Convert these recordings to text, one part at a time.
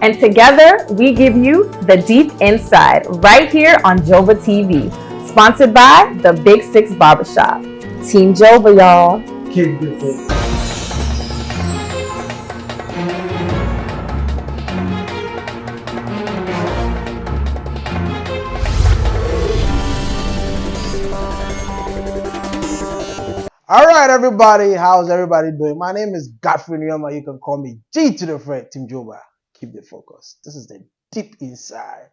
And together, we give you the deep inside right here on JOBA TV, sponsored by the Big Six Barbershop. Team JOBA, y'all. Keep the faith. All right, everybody. How's everybody doing? My name is Godfrey Nyoma. You can call me G to the Fred, Team JOBA. Keep the focus. This is the deep inside.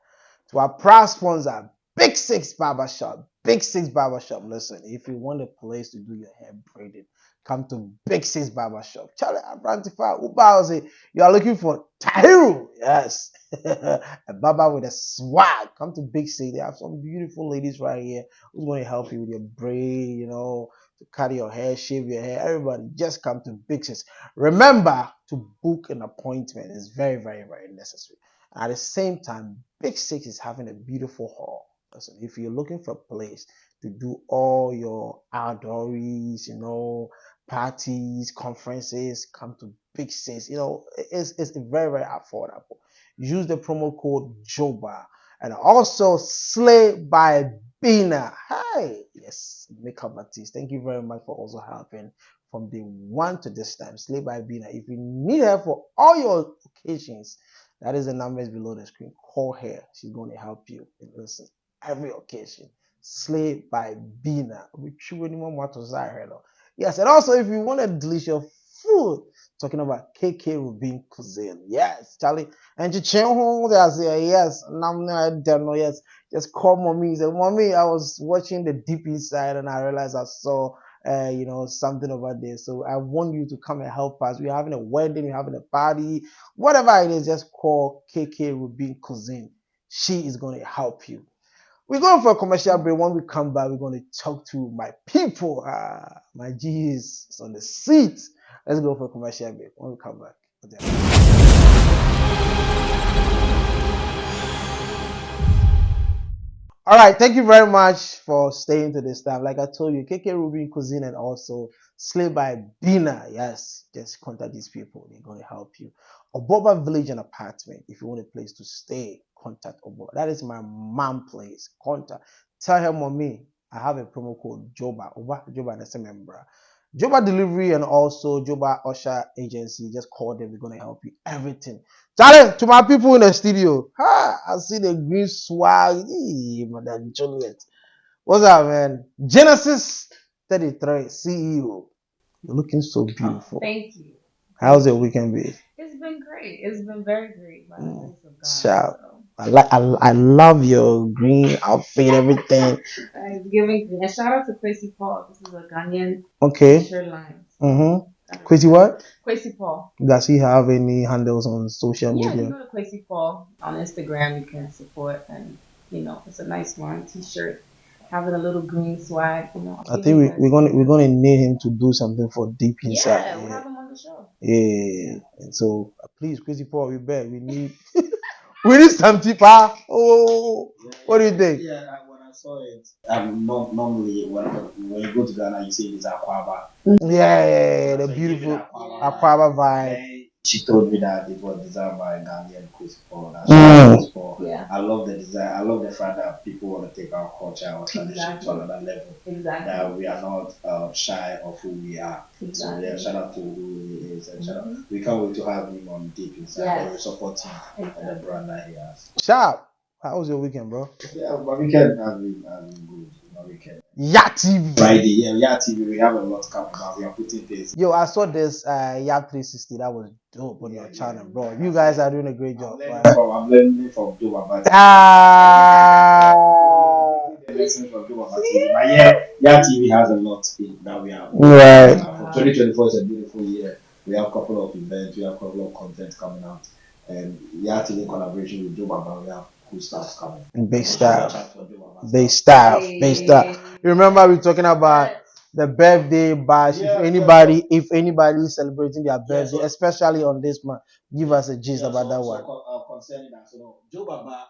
To our proud sponsor, Big Six Barbershop. Big Six Barbershop. Listen, if you want a place to do your hair braided, come to Big Six Barbershop. Charlie, I'm Brantify. You are looking for Tahiru. Yes. A barber with a swag. Come to Big Six. They have some beautiful ladies right here who's going to help you with your braid, to cut your hair, shave your hair. Everybody, just come to Big Six. Remember to book an appointment. It's very, very, very necessary. At the same time, Big Six is having a beautiful hall. Listen, if you're looking for a place to do all your outdoors, parties, conferences, come to Big Six. It's very, very affordable. Use the promo code JOBA and also Slay by Bina. Hi, yes, makeup artist. Thank you very much for also helping from day one to this time. Slay by Bina. If you need her for all your occasions, that is the numbers below the screen. Call her. She's going to help you in every occasion. Slay by Bina. Yes, and also if you want a delicious food, talking about KK Rubin cuisine. Yes, Charlie. And you yes, yes. Just call mommy. Say, mommy, I was watching the deep inside and I realized I saw something over there. So I want you to come and help us. We're having a wedding, we're having a party, whatever it is, just call KK Rubin Cuisine. She is going to help you. We're going for a commercial break. When we come back, we're going to talk to my people. My G is on the seat. Let's go for a commercial break. When we come back. All right, thank you very much for staying to this time. Like I told you, KK Rubin Cuisine and also Slay by Bina. Yes, just contact these people. They're going to help you. Oboba Village and Apartment. If you want a place to stay, contact Oboba. That is my mom place. Contact. Tell her, mommy, I have a promo code JOBA. JOBA and member. JOBA Delivery and also JOBA Usher Agency. Just call them. They're going to help you. Everything. Charlie, to my people in the studio, I see the green swag. Madam Juliet. What's up, man? Genesis 33 CEO. You're looking so beautiful. Thank you. How's your weekend been? It's been great. It's been very great. By the grace of God. Shout. I love your green outfit, everything. It's giving green. And shout out to Kwesi Paul. This is a Ghanaian shirt line. Kwesi what? Kwesi Paul. Does he have any handles on social media? Yeah, you go to Kwesi Paul on Instagram. You can support, and it's a nice one. T-shirt, having a little green swag. I think we're gonna need him to do something for Deep Inside. Yeah, we'll have him on the show. Yeah, and so please, Kwesi Paul, we beg. We need we need some tipa. Oh, what do you think? Yeah, when I saw it, normally when you go to Ghana, you see this akwaboah. Yeah, the beautiful akwaboah vibe. She told me that it was designed by Ghanaian Kwesi Paul. Yeah. I love the design. I love the fact that people want to take our culture, our tradition to another level. Exactly. That we are not shy of who we are. Exactly. So yeah, shout out to who he is, and we can't wait to have him on Deep Inside. Yes. We support him and the brand that he has. Sharp. How was your weekend, bro? Yeah, my weekend has been good. My weekend. Yak TV. Friday, yeah, TV. We have a lot coming out. We are putting things. Yo, I saw this Yak 360. That was dope on your channel, bro. You guys are doing a great job. I'm learning from JOBA ABA TV. Lessons from JOBA ABA TV. But yeah, TV has a lot that we have. Right. 2024 is a beautiful year. We have a couple of events. We have a couple of content coming out, and yeah, TV collaboration with JOBA ABA. We have cool stuff coming. Big style. You remember we talking about the birthday bash? Yeah, if anybody is celebrating their birthday, especially on this month, give us a gist about that one. Concerning that, JOBA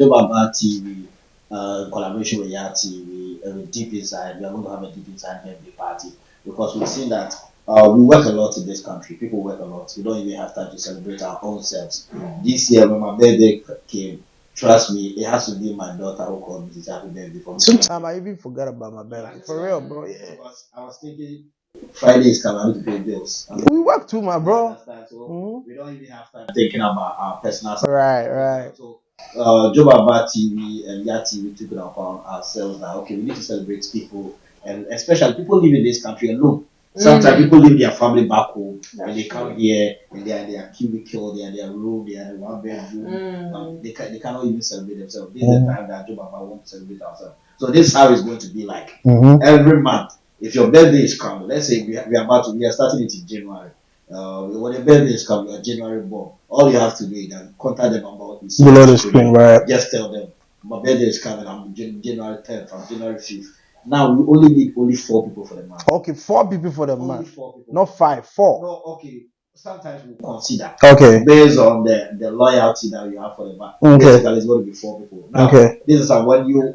ABA TV, collaboration with TV, with Deep Inside, we are going to have a Deep Inside birthday party because we've seen that we work a lot in this country. People work a lot. We don't even have time to celebrate our own selves. This year, when my birthday came, trust me, it has to be my daughter who called me to say happy birthday for me. Sometimes I even forgot about my birthday. For real, bro. Yeah. I was thinking Friday is coming, I need to pay bills. We work too, my bro. So we don't even have time thinking about our personal stuff. Right. So JOBA ABA TV and agyakoo took it upon ourselves that okay, we need to celebrate people, and especially people live in this country alone. Sometimes people leave their family back home and they come here and they are in their cubicle, they are in their room, they are in one bedroom. They cannot even celebrate themselves. This is the time that JOBA ABA want to celebrate ourselves. So this is how it's going to be like every month. If your birthday is coming, let's say we are starting it in January. When your birthday is coming, you're January born. All you have to do is contact the number Below the screen, right? Just tell them my birthday is coming. I'm January 10th. I'm January 5th. Now we only need only 4 people for the month. Okay, 4 people for the Only month. 4 people. Not 5, 4. No, okay. Sometimes we'll consider. Okay. Based on the loyalty that you have for the month. Okay. Basically, it's going to be 4 people. Now, okay. This is how when you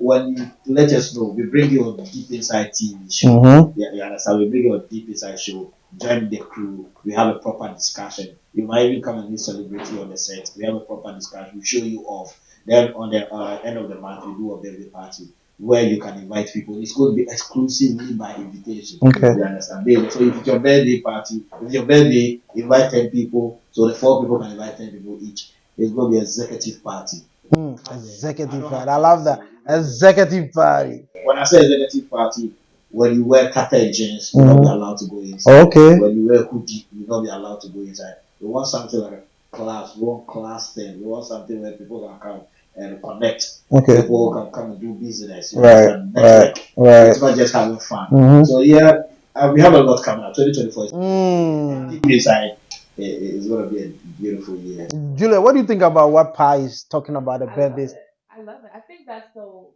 let us know, we bring you on Deep Inside TV show. Yeah, you understand? We bring you on Deep Inside show. Join the crew. We have a proper discussion. You might even come and meet celebrity on the set. We have a proper discussion. We show you off. Then on the end of the month, we do a birthday party where you can invite people. It's going to be exclusively by invitation. Okay. You understand? So if it's your birthday party, if it's your birthday, invite 10 people. So the 4 people can invite 10 people each. It's going to be executive party. Executive party. I love that. Executive party. When I say executive party, when you wear carpet jeans, you're not be allowed to go inside. Okay. When you wear hoodie, you're not be allowed to go inside. We want something like a class. We want class thing. We want something where people can come and connect. Okay. People can come and do business. Right. It's not just having fun. So yeah, we have a lot coming up. 2024 is inside. It's gonna be a beautiful year. Julia, what do you think about what Pi is talking about the birthdays? I love it. I think that's so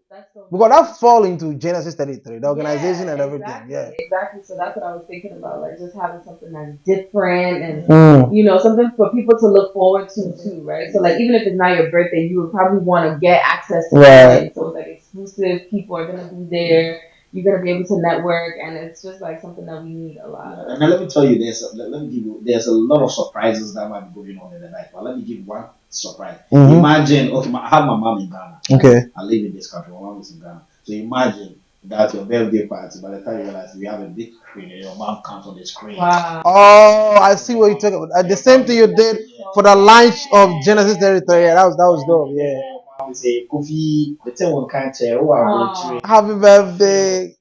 Because that fall into Genesis 33, the organization and everything. Exactly. So that's what I was thinking about, like just having something that's different and something for people to look forward to too, right? So like even if it's not your birthday, you would probably want to get access to it. So it's like exclusive, people are gonna be there. You're gonna be able to network, and it's just like something that we need a lot. And let me tell you, there's a lot of surprises that might be going on in the night. But let me give one surprise. Imagine, okay, I have my mom in Ghana. Okay. I live in this country. My mom is in Ghana. So imagine that your birthday party, by the time you realize you have a big screen and your mom comes on the screen. Wow. Oh, I see what you're talking about. The same thing you did for the launch of Genesis 33. Yeah, that was dope. Yeah. Mom will say, Kofi, the thing will can't tell. Oh, happy birthday.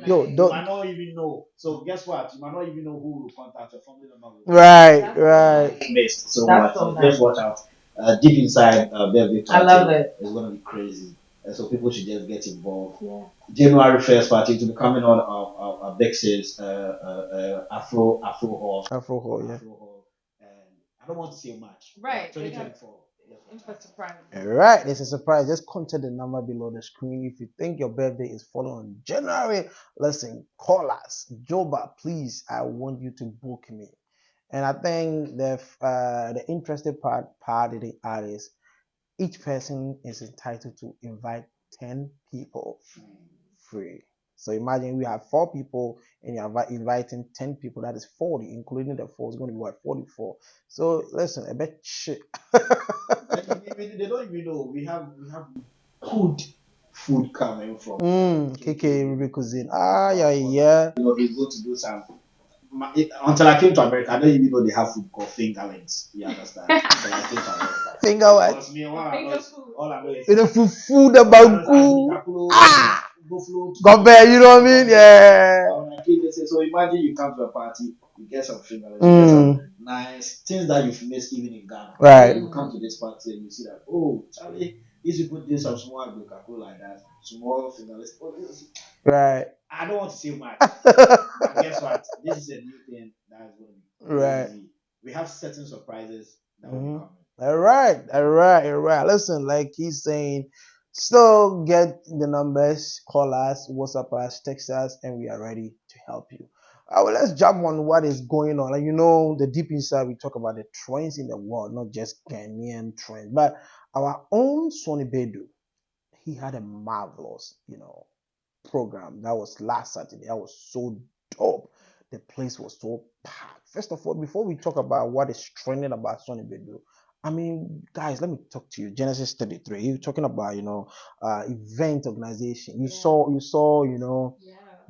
Yo, you might not even know. So guess what? You might not even know who will contact your family member. Right. Missed. So what? Just watch out. Deep inside birthday party. I love it. It's gonna be crazy. And so people should just get involved. Yeah. January 1st party to be coming on Bex's Afro Hall. Afro Hall, yeah. And I don't want to say much. Right. 2024. Alright, there's a surprise. Just contact the number below the screen. If you think your birthday is falling on January, listen, call us. Joba, please, I want you to book me. And I think the interesting part of the art is each person is entitled to invite 10 people free. So imagine we have 4 people and you're inviting 10 people. That is 40, including the 4 is going to be what, 44. So listen, I bet shit. They don't even know we have good food coming from KK Ruby Cuisine. Yeah. You know, he's going to do some. Until I came to America, I don't even know they have food called fingerlings. You understand? Until I came to America. Finger what? All I know is the food about Gobert, you know what I mean? Yeah. So imagine you come to a party, you get some fingerlings, you get some nice things that you've missed even in Ghana. Right. You come to this party and you see that, oh, Charlie, these people did some small agyakoo like that, small fingerlings. Right. I don't want to say much. But guess what? This is a new thing that is going to be crazy. Right. We have certain surprises that will be coming. All right. Listen, like he's saying, still get the numbers, call us, WhatsApp us, text us, and we are ready to help you. Well, let's jump on what is going on. Like, the deep inside, we talk about the trends in the world, not just Ghanaian trends, but our own Sonny Bedu. He had a marvelous, program that was last Saturday. That was so dope. the place was so packed. First of all, before we talk about what is trending about Sonny Bedu, I mean, guys, let me talk to you. Genesis 33. You're talking about, event organization. You saw,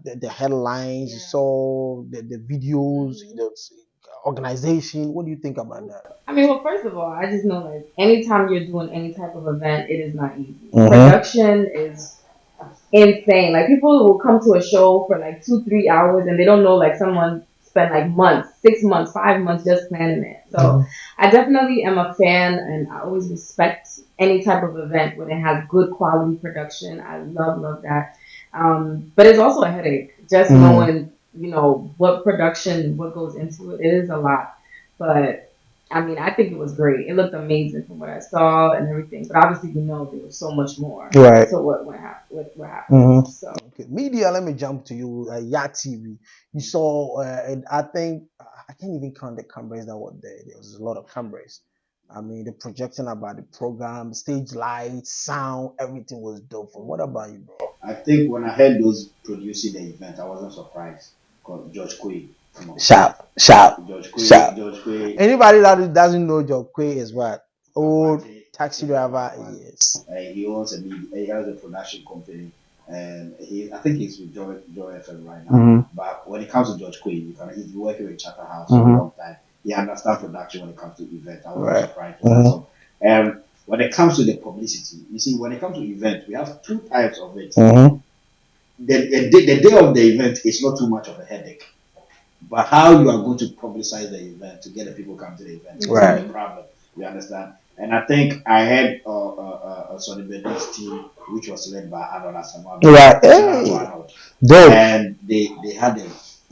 the headlines. You saw the videos, organization. What do you think about that? I mean, well, first of all, I just know like anytime you're doing any type of event, it is not easy. Mhm. Production is insane. Like people will come to a show for like 2-3 hours and they don't know like someone spent like months, 6 months, 5 months just planning it. So I definitely am a fan and I always respect any type of event when it has good quality production. I love that. But it's also a headache just knowing, what production, what goes into it. It is a lot. But I mean, I think it was great. It looked amazing from what I saw and everything. But obviously, there was so much more. Right. So what happened? So Okay. Media, let me jump to you. TV. You saw, and I think I can't even count the cameras that were there. There was a lot of cameras. I mean, the projecting about the program, stage lights, sound, everything was dope. What about you, bro? I think when I heard those producing the event, I wasn't surprised. Because George Quay, come on. Sharp. George Quay. Anybody that doesn't know Job Quay is what? Old taxi driver. Yes. He owns he has a production company, and I think he's with Joy FM right now. But when it comes to George Quay, he's been working with Charterhouse for a long time. He understands production when it comes to events. I wasn't surprised with that. So, when it comes to the publicity, you see, when it comes to events, we have two types of it. The day of the event is not too much of a headache, but how you are going to publicize the event to get the people come to the event is the problem. You understand? And I think I had Sonny Bedu's team, which was led by Arnold Asamoah. And they had a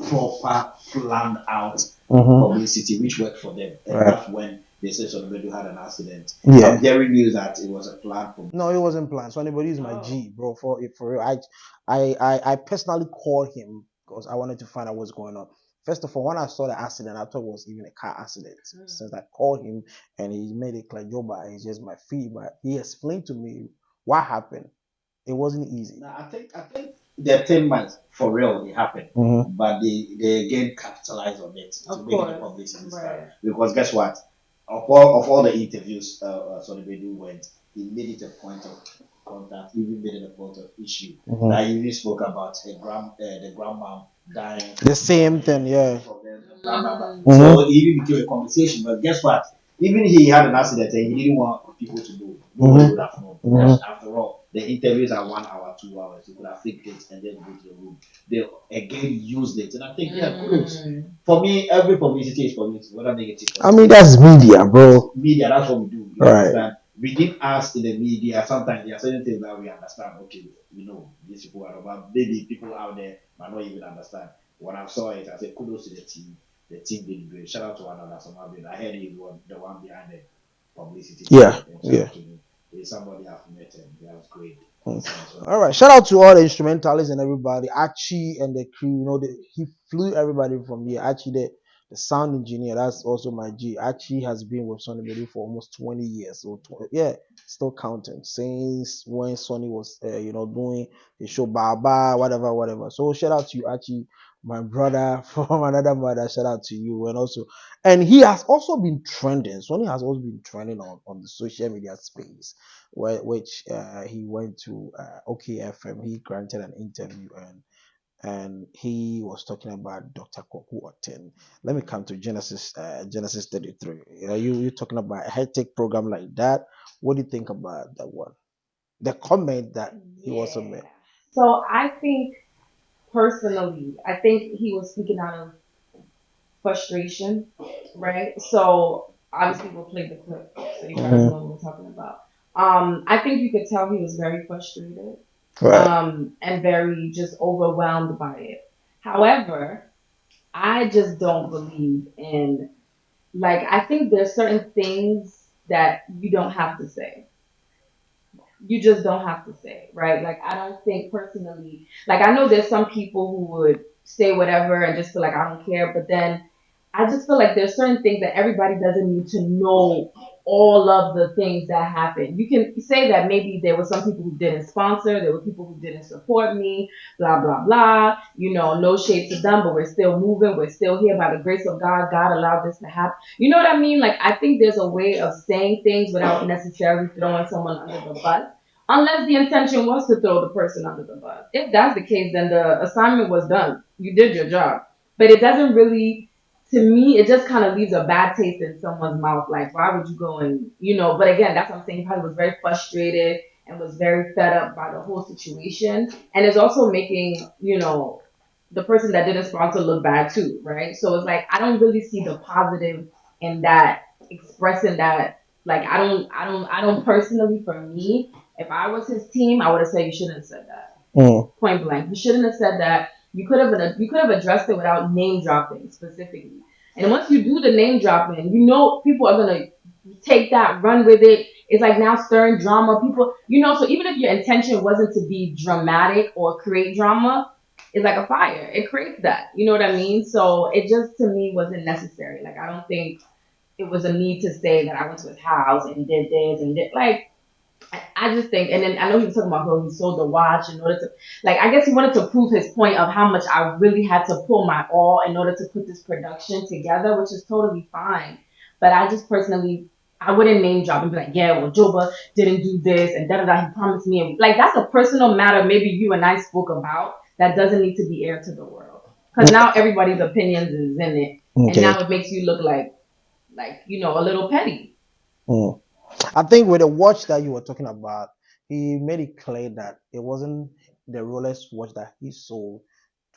proper planned out publicity which worked for them. And that's when they said Sonny Bedu had an accident. I'm hearing news that it was a plan. No, it wasn't planned. Sonny Bedu is my G, bro. For real, I personally called him because I wanted to find out what's going on. First of all, when I saw the accident, I thought it was even a car accident. Since I called him and he made it clear, Joba, it's just my feet. But he explained to me what happened. It wasn't easy. Now, I think the 10 months for real it happened, but they again capitalized on it to make it a publicity start. Because guess what? Of all the interviews Sonny Bedu went, he made it a point of contact, even made it a point of issue. That he even spoke about the grandma dying. The same thing, yeah. So it even became a conversation. But guess what? Even he had an accident and he didn't want people to know. Nobody would have known. Because after all, the interviews are 1 hour, 2 hours. You could have faked it and then go to the room. They again used it. And I think, kudos. For me, every publicity is publicity, whether negative or I mean, that's media, bro. Media, that's what we do. You understand? Within us in the media, sometimes there are certain things that we understand. Okay, these people are about. Maybe people out there might not even understand. When I saw it, I said, kudos to the team. The team did great. Shout out to one another. I heard he's the one behind the publicity. Yeah. He's somebody I've met and that was great. All right. Shout out to all the instrumentalists and everybody. Archie and the crew. He flew everybody from here. Archie, the sound engineer, that's also my G. Archie has been with Sonny Bedu for almost 20 years. So still counting since when Sonny was doing the show Baba, whatever. So shout out to you, Archie, my brother from another mother. Shout out to you. And he has also been trending. Sonny has also been trending on the social media space, which he went to OKFM. He granted an interview and he was talking about Dr. Koku Oten. Let me come to Genesis 33. You talking about a high-tech program like that. What do you think about that one? The comment that he also made. So I think personally, I think he was speaking out of frustration, right? So obviously we'll play the clip so you guys know what we're talking about. I think you could tell he was very frustrated. And very just overwhelmed by it. However, I just don't believe in, I think there's certain things that you don't have to say. You just don't have to say, right? I don't think personally, I know there's some people who would say whatever and just feel like I don't care, but then I just feel like there's certain things that everybody doesn't need to know all of the things that happen. You can say that maybe there were some people who didn't sponsor, there were people who didn't support me, blah blah blah. No shade to them, but we're still moving. We're still here by the grace of God. God allowed this to happen. You know what I mean? Like I think there's a way of saying things without necessarily throwing someone under the bus. Unless the intention was to throw the person under the bus. If that's the case, then the assignment was done. You did your job. But it doesn't really, to me, it just kind of leaves a bad taste in someone's mouth. Like, why would you go and. But again, that's what I'm saying. He probably was very frustrated and was very fed up by the whole situation. And it's also making, the person that didn't sponsor look bad too, right? So it's like, I don't really see the positive in that, expressing that. Like, I don't personally, for me, if I was his team, I would have said you shouldn't have said that. Point blank. You shouldn't have said that. You could have addressed it without name dropping specifically. And once you do the name dropping, people are gonna take that, run with it. It's like now stirring drama. So even if your intention wasn't to be dramatic or create drama, it's like a fire. It creates that. You know what I mean? So it just to me wasn't necessary. Like I don't think it was a need to say that I went to his house and did this and did like I just think, and then I know he was talking about how he sold the watch in order to, like, I guess he wanted to prove his point of how much I really had to pull my all in order to put this production together, which is totally fine. But I just personally, I wouldn't name drop and be like, yeah, well, Joba didn't do this and da da da. He promised me, and, like, that's a personal matter. Maybe you and I spoke about that doesn't need to be aired to the world because now everybody's opinions is in it, and now it makes you look like a little petty. I think with the watch that you were talking about, he made it clear that it wasn't the Rolex watch that he sold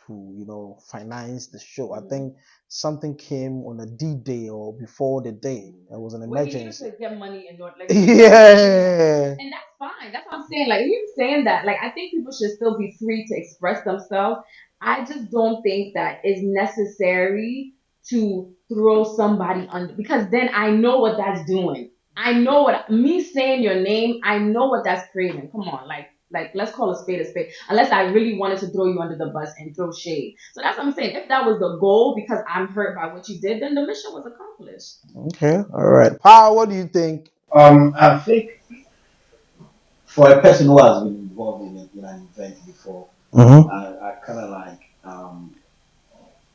to, finance the show. I think something came on a D-Day or before the day. It was an emergency. To get money and not like Yeah. and that's fine. That's what I'm saying. Like you saying that, like I think people should still be free to express themselves. I just don't think that is necessary to throw somebody under because then I know what that's doing. I know what me saying your name. I know what that's creating. Come on, like let's call a spade a spade. Unless I really wanted to throw you under the bus and throw shade. So that's what I'm saying. If that was the goal, because I'm hurt by what you did, then the mission was accomplished. Okay. All right. Pa, what do you think? I think for a person who has been involved in an event before, I kind of like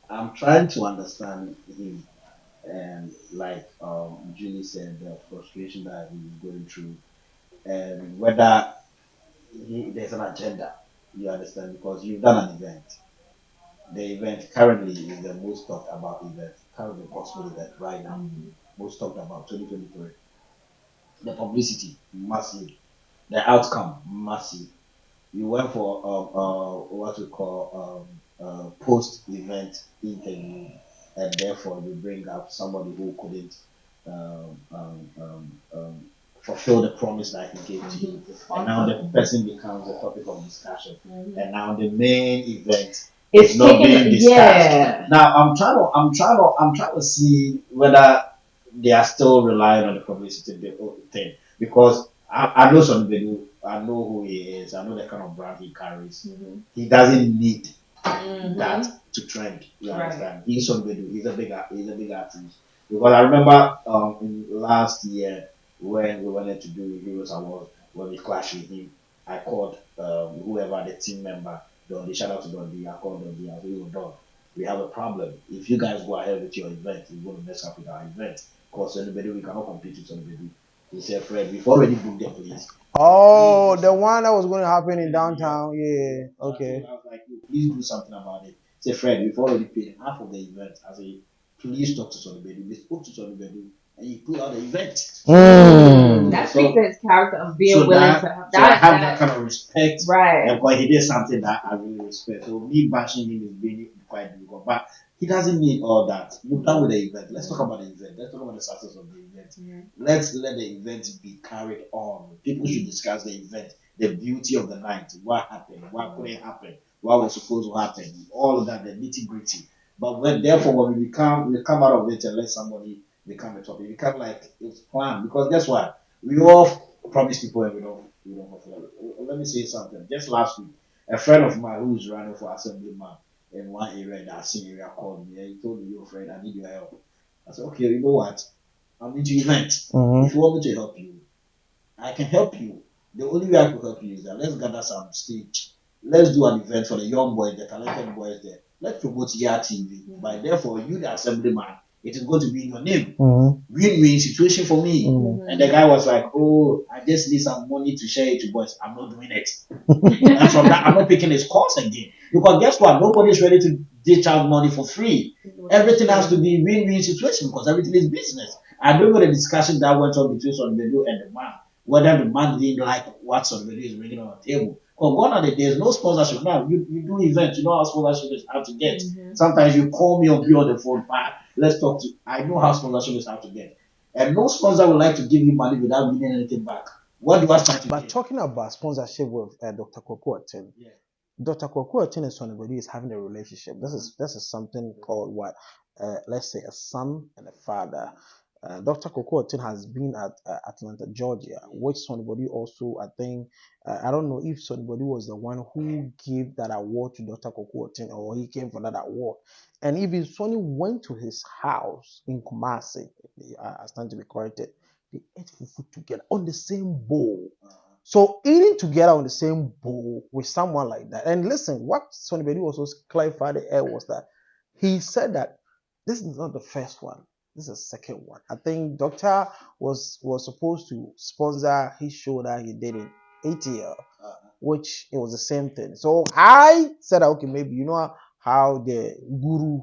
I'm trying to understand him and like Julie said, the frustration that he's going through, and whether there's an agenda. You understand because you've done an event. The event currently is the most talked about event, currently possible event right now. Most talked about 2023. The publicity massive, the outcome massive. You went for what we call post event interview, and therefore you bring up somebody who couldn't um, um, um, um, fulfill the promise that he gave to you, and now the person becomes a topic of discussion, and now the main event is not being discussed. Yeah. Now I'm trying to see whether they are still relying on the publicity thing because I know somebody. I know who he is. I know the kind of brand he carries. He doesn't need that to trend. You understand? He's somebody. He's a big artist. Because I remember in last year when we wanted to do Heroes Awards when we clashed with him, I called whoever the team member. Don, shout out to Don. I called Don. I said, "Yo, Don, we have a problem. If you guys go ahead with your event, you're going to mess up with our event. Because anybody we cannot compete with anybody." He said, "Fred, we've already booked the place." Oh, the one that was going to happen in downtown. Yeah. Okay. I was like, please do something about it. Say, Fred, we've already paid half of the event. I say, please talk to somebody. We spoke to somebody and you put out the event. That speaks to his character of being So willing that, to have so I have that kind of respect. Right. And because he did something that I really respect. So me bashing him is being quite difficult. But he doesn't need all that. You're done with the event. Let's talk about the event. Let's talk about the success of the event. Let's let the event be carried on. People should discuss the event, the beauty of the night, what happened, what couldn't happen, what was supposed to happen, all of that, the nitty gritty. But therefore, when we come out of it and let somebody become a topic, it become like it's planned. Because guess what? We all promise people and we don't fulfill it. Let me say something. Just last week, a friend of mine who is running for assemblyman in one area, that same area called me and he told me, "Yo, friend, I need your help." I said, "Okay, you know what? I'm into events. If you want me to help you, I can help you. The only way I can help you is that let's gather some stage. Let's do an event for the young boys, the talented boys there. Let's promote your TV. But therefore, you, the assemblyman, it is going to be in your name. Win-win situation for me." And the guy was like, "Oh, I just need some money to share it to boys. I'm not doing it." And from that, I'm not picking his course again. Because guess what? Nobody's ready to dish out money for free. Everything has to be win-win situation because everything is business. I don't know the discussion that went on between Sonvedo and the man, whether the man didn't like what Sonvedo is bringing on the table. Because gone are the days, no sponsorship. Now, you do events, you know how sponsorship is hard to get. Sometimes you call me or be on the phone, let's talk to, I know how sponsorship is hard to get. And no sponsor would like to give you money without getting anything back. What do I start to But get? talking about sponsorship with Dr. Kokoatin, Dr. Kokoatin and somebody is having a relationship. This is something called what? Let's say a son and a father. Dr. Kokoatin has been at Atlanta, Georgia, which somebody also, I think, I don't know if somebody was the one who gave that award to Dr. Kokoatin or he came for that award. And even Sonny went to his house in Kumasi, I stand to be corrected, they ate food together on the same bowl. So eating together on the same bowl with someone like that. And listen, what Sonny Bedu also clarified the air was that he said that this is not the first one. This is the second one. I think Doctor was supposed to sponsor his show that he did in ATL, which it was the same thing. So I said, okay, maybe you know how the guru,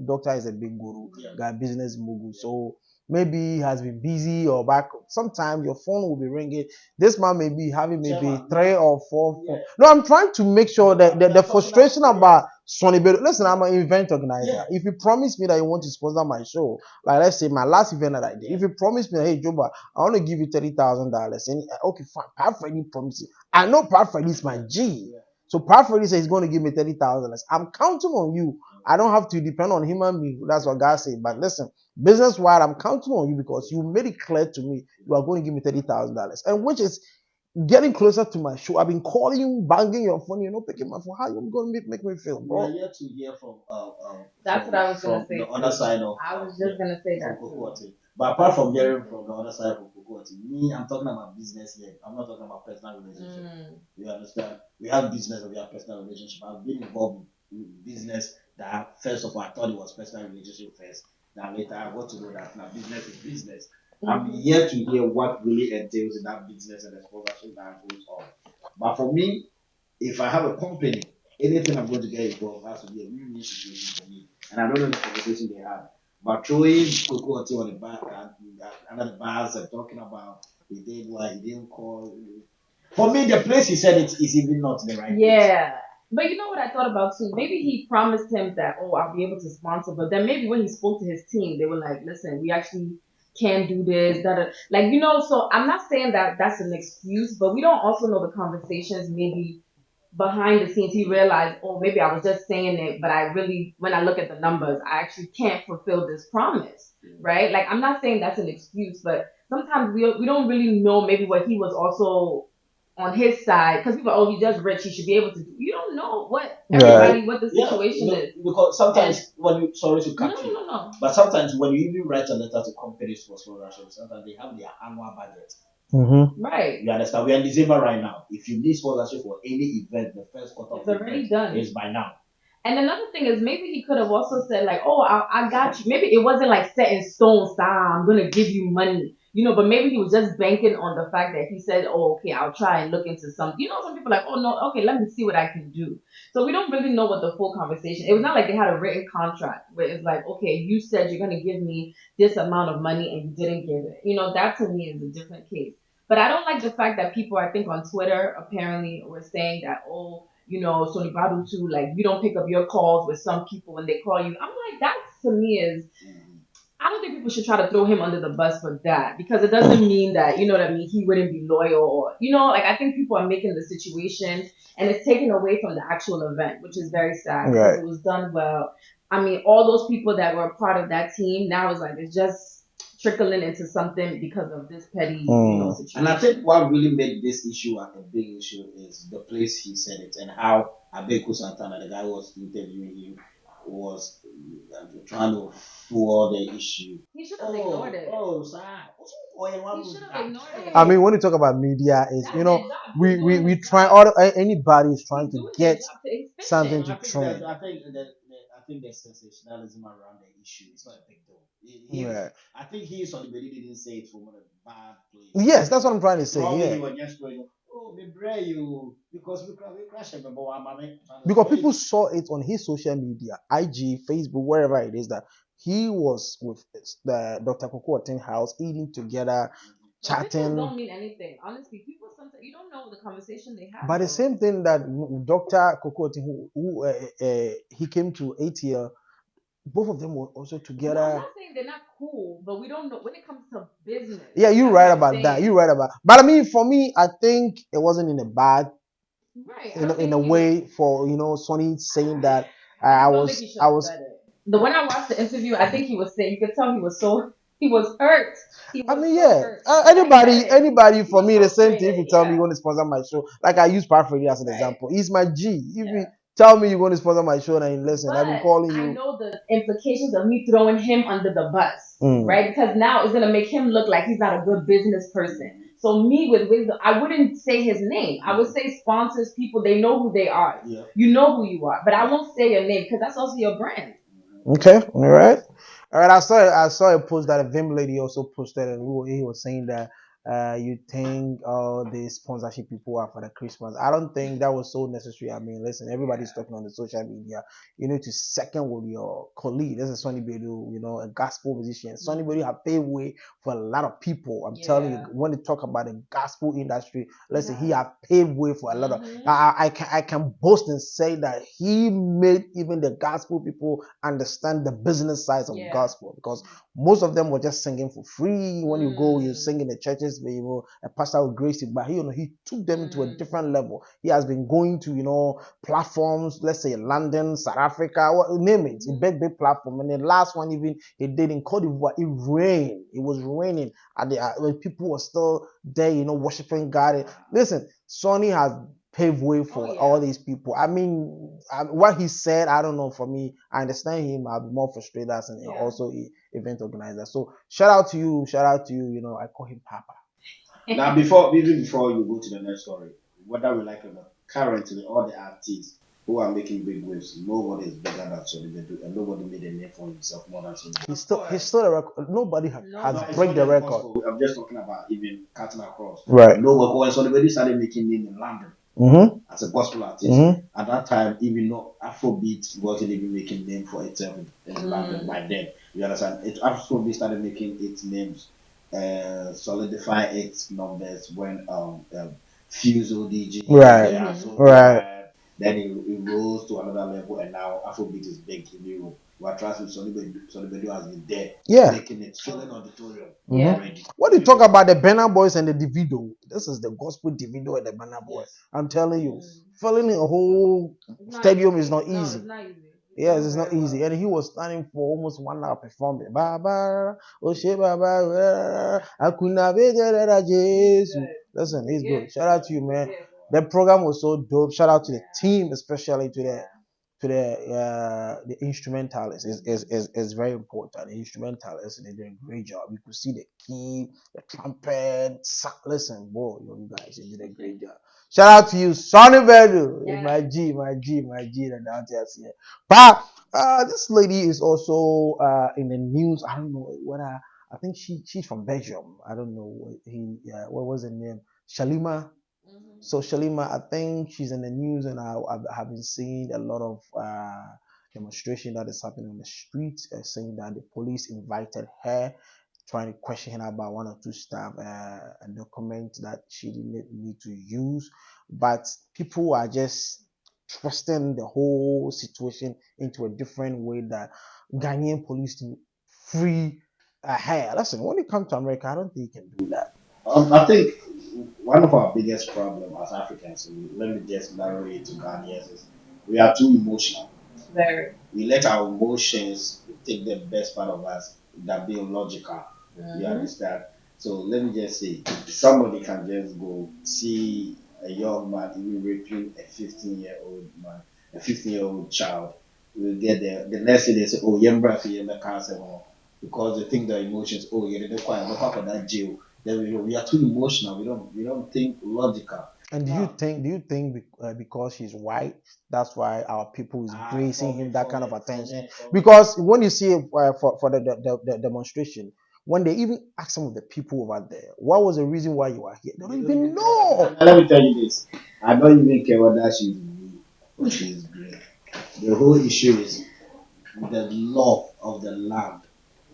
Doctor is a big guru, guy, business mogul. So maybe he has been busy or back. Sometimes your phone will be ringing. This man may be having maybe 3 or 4. No, I'm trying to make sure that the frustration about Sonny Bedu. Listen, I'm an event organizer. If you promise me that you want to sponsor my show, like let's say my last event that I did, if you promise me, hey Joba, I want to give you $30,000, and okay, fine, Pat Freddy promises. I know Pat Freddy is my G. So Pat Freddy says he's going to give me $30,000. I'm counting on you. I don't have to depend on him and me. That's what God said. But listen, business wise, I'm counting on you because you made it clear to me you are going to give me $30,000, and which is getting closer to my show. I've been calling you, banging your phone, you're not picking my phone. How are you going to make me feel, bro? We are yet to hear from That's what I was gonna say. the other side of I was just gonna say that too. But apart from hearing from the other side of Kokoati, me, I'm talking about business here. I'm not talking about personal relationship. You understand? We have business and we have personal relationship. I've been involved in business that first of all I thought it was personal relationship first. Then later I got to know that now business is business. I'm here to hear what really entails in that business and the sponsorship that goes on. But for me, if I have a company, anything I'm going to get involved has to be a win-win situation for me. And I don't know the conversation they had. But throwing Coco on the back and under the bars and talking about he did why he didn't call. For me, the place he said it is even not the right place. Yeah. But you know what I thought about too? Maybe he promised him that, oh, I'll be able to sponsor. But then maybe when he spoke to his team, they were like, listen, we actually can do this. That, like, so I'm not saying that that's an excuse, but we don't also know the conversations maybe behind the scenes. He realized, oh, maybe I was just saying it, but I really, when I look at the numbers, I actually can't fulfill this promise, right? Like, I'm not saying that's an excuse, but sometimes we don't really know maybe what he was also on his side, because people, oh, he's just rich, he should be able to do. You don't know what everybody, what the situation is. Because sometimes when you, sorry to cut you, No. but sometimes when you even write a letter to companies for sponsorship, sometimes they have their annual budget. Right. You understand? We are in December right now. If you need sponsorship for any event, the first quarter it's already done. Is by now. And another thing is maybe he could have also said like, oh, I got you. Maybe it wasn't like set in stone, I'm gonna give you money, but maybe he was just banking on the fact that he said, oh, okay, I'll try and look into something. Some people are like, oh no, okay, let me see what I can do. So we don't really know what the full conversation. It was not like they had a written contract where it's like, okay, you said you're gonna give me this amount of money and you didn't give it. That to me is a different case. But I don't like the fact that people, I think on Twitter, apparently were saying that, oh, Sonny Badu too, like you don't pick up your calls with some people when they call you. I'm like, that to me is, I don't think people should try to throw him under the bus for that, because it doesn't mean that, what I mean, he wouldn't be loyal or, like I think people are making the situation and it's taken away from the actual event, which is very sad because it was done well. I mean, all those people that were part of that team, now it's like, it's just trickling into something because of this petty, situation. And I think what really made this issue a big issue is the place he said it and how abeikusantana, the guy who was interviewing him, was trying to fool the issue. He should have ignored it. He should have ignored it. I mean, when you talk about media, is we try all anybody is trying to get something to trend. I think there's sensationalism around the issue. It's not a big deal. I think he somebody didn't say it from a bad place. Yes, that's what I'm trying to say. Probably Yeah. he was just going, oh, me bray you because we crash it, because people saw it on his social media, IG, Facebook, wherever it is, that he was with the Dr. Cocoa house eating together, chatting. Pictures don't mean anything. Honestly, people sometimes you don't know the conversation they have. But the same thing that Dr. Cocoa, who he came to ATL, both of them were also together. No, I'm not saying they're not cool, but we don't know when it comes to business. Yeah, you're right about that. You're right about. But I mean, for me, I think it wasn't in a bad, in a way for Sonny saying that I was. The when I watched the interview, I think he was saying, you could tell he was hurt. I mean, yeah. Anybody for me, the same thing. If you tell me you're going to sponsor my show, like I use Parfrey as an example, he's my G. If you tell me you're going to sponsor my show and listen, I've been calling you. I know the implications of me throwing him under the bus, right? Because now it's going to make him look like he's not a good business person. So me with wisdom, I wouldn't say his name. I would say sponsors, people, they know who they are. Yeah. You know who you are. But I won't say your name because that's also your brand. Okay, all right. I saw a post that a Vim lady also posted, and he was saying that you think the sponsorship people are for the Christmas. I don't think that was so necessary. I mean, listen, everybody's talking on the social media. You need to second with your colleague. This is Sonny Bedu, a gospel musician. Sonny Bedu have paved way for a lot of people. I'm telling you, when they talk about the gospel industry, listen, he have paved way for a lot of. I can boast and say that he made even the gospel people understand the business side of gospel, because most of them were just singing for free. When you go, you sing in the churches, a pastor will grace it, but he took them into a different level. He has been going to platforms, let's say London, South Africa, name it, a big platform. And the last one even he did in Cote d'Ivoire, it rained. It was raining when people were still there, worshiping God. Listen, Sonny has pave way for all these people. I mean, what he said, I don't know. For me, I understand him. I'll be more frustrated as an also event organizer. So shout out to you. I call him Papa. Now, even before you go to the next story, whether we like it or not, currently all the artists who are making big waves, nobody is bigger than Sonny Bedu, and nobody made a name for himself more than Sonny Bedu. He's still a record. Nobody has break the record. I'm just talking about even cutting across. Right. Nobody. When Sonny Bedu started making name in London as a gospel artist, at that time, even though Afrobeat wasn't even making name for itself in London by then. You understand? Afrobeat started making its names, solidify its numbers when Fuse ODG, right. Then it rose to another level, and now Afrobeat is big in Europe. We're trusting Sonny Bedu has been there, making it filling auditorium already. What do you talk about the Burna Boys and the Davido? This is the gospel Davido and the Burna Boys. I'm telling you, filling a whole stadium is not easy. It's not easy. Yes, it's not easy. And he was standing for almost 1 hour performing. Baba, Oshe Baba, Akuna Jesus. Listen, he's good. Shout out to you, man. The program was so dope. Shout out to the team, especially to the instrumentalists. Is very important. The instrumentalists, they did a great job. You could see the key, the trumpet. Listen, boy, you guys, you did a great job. Shout out to you, Sonny Bedu. My G, and out here. But this lady is also in the news. I don't know whether I think she's from Belgium. I don't know what was her name? Shalima. So Shalima, I think she's in the news, and I have been seeing a lot of demonstration that is happening on the street, saying that the police invited her, trying to question her about one or two stuff, a document that she didn't need to use. But people are just twisting the whole situation into a different way, that Ghanaian police to free her. Listen, when it comes to America, I don't think you can do that. I think one of our biggest problems as Africans, let me just narrow it to Ghanaians, is we are too emotional. Very. We let our emotions take the best part of us than being logical. You understand? So let me just say, somebody can just go see a young man even raping a 15-year-old man, a 15-year-old child. Will get there. The next thing they say, oh, yembra fi yemba cancer, because they think their emotions. Oh, yeah, they quiet. Look up at that jail. Then we are too emotional. We don't think logical. And do you think because he's white, that's why our people is bracing him that kind of attention? Because when you see for the demonstration, when they even ask some of the people over there, what was the reason why you are here? They don't even know. Let me tell you this. I don't even care whether she's blue or she's green. The whole issue is the law of the land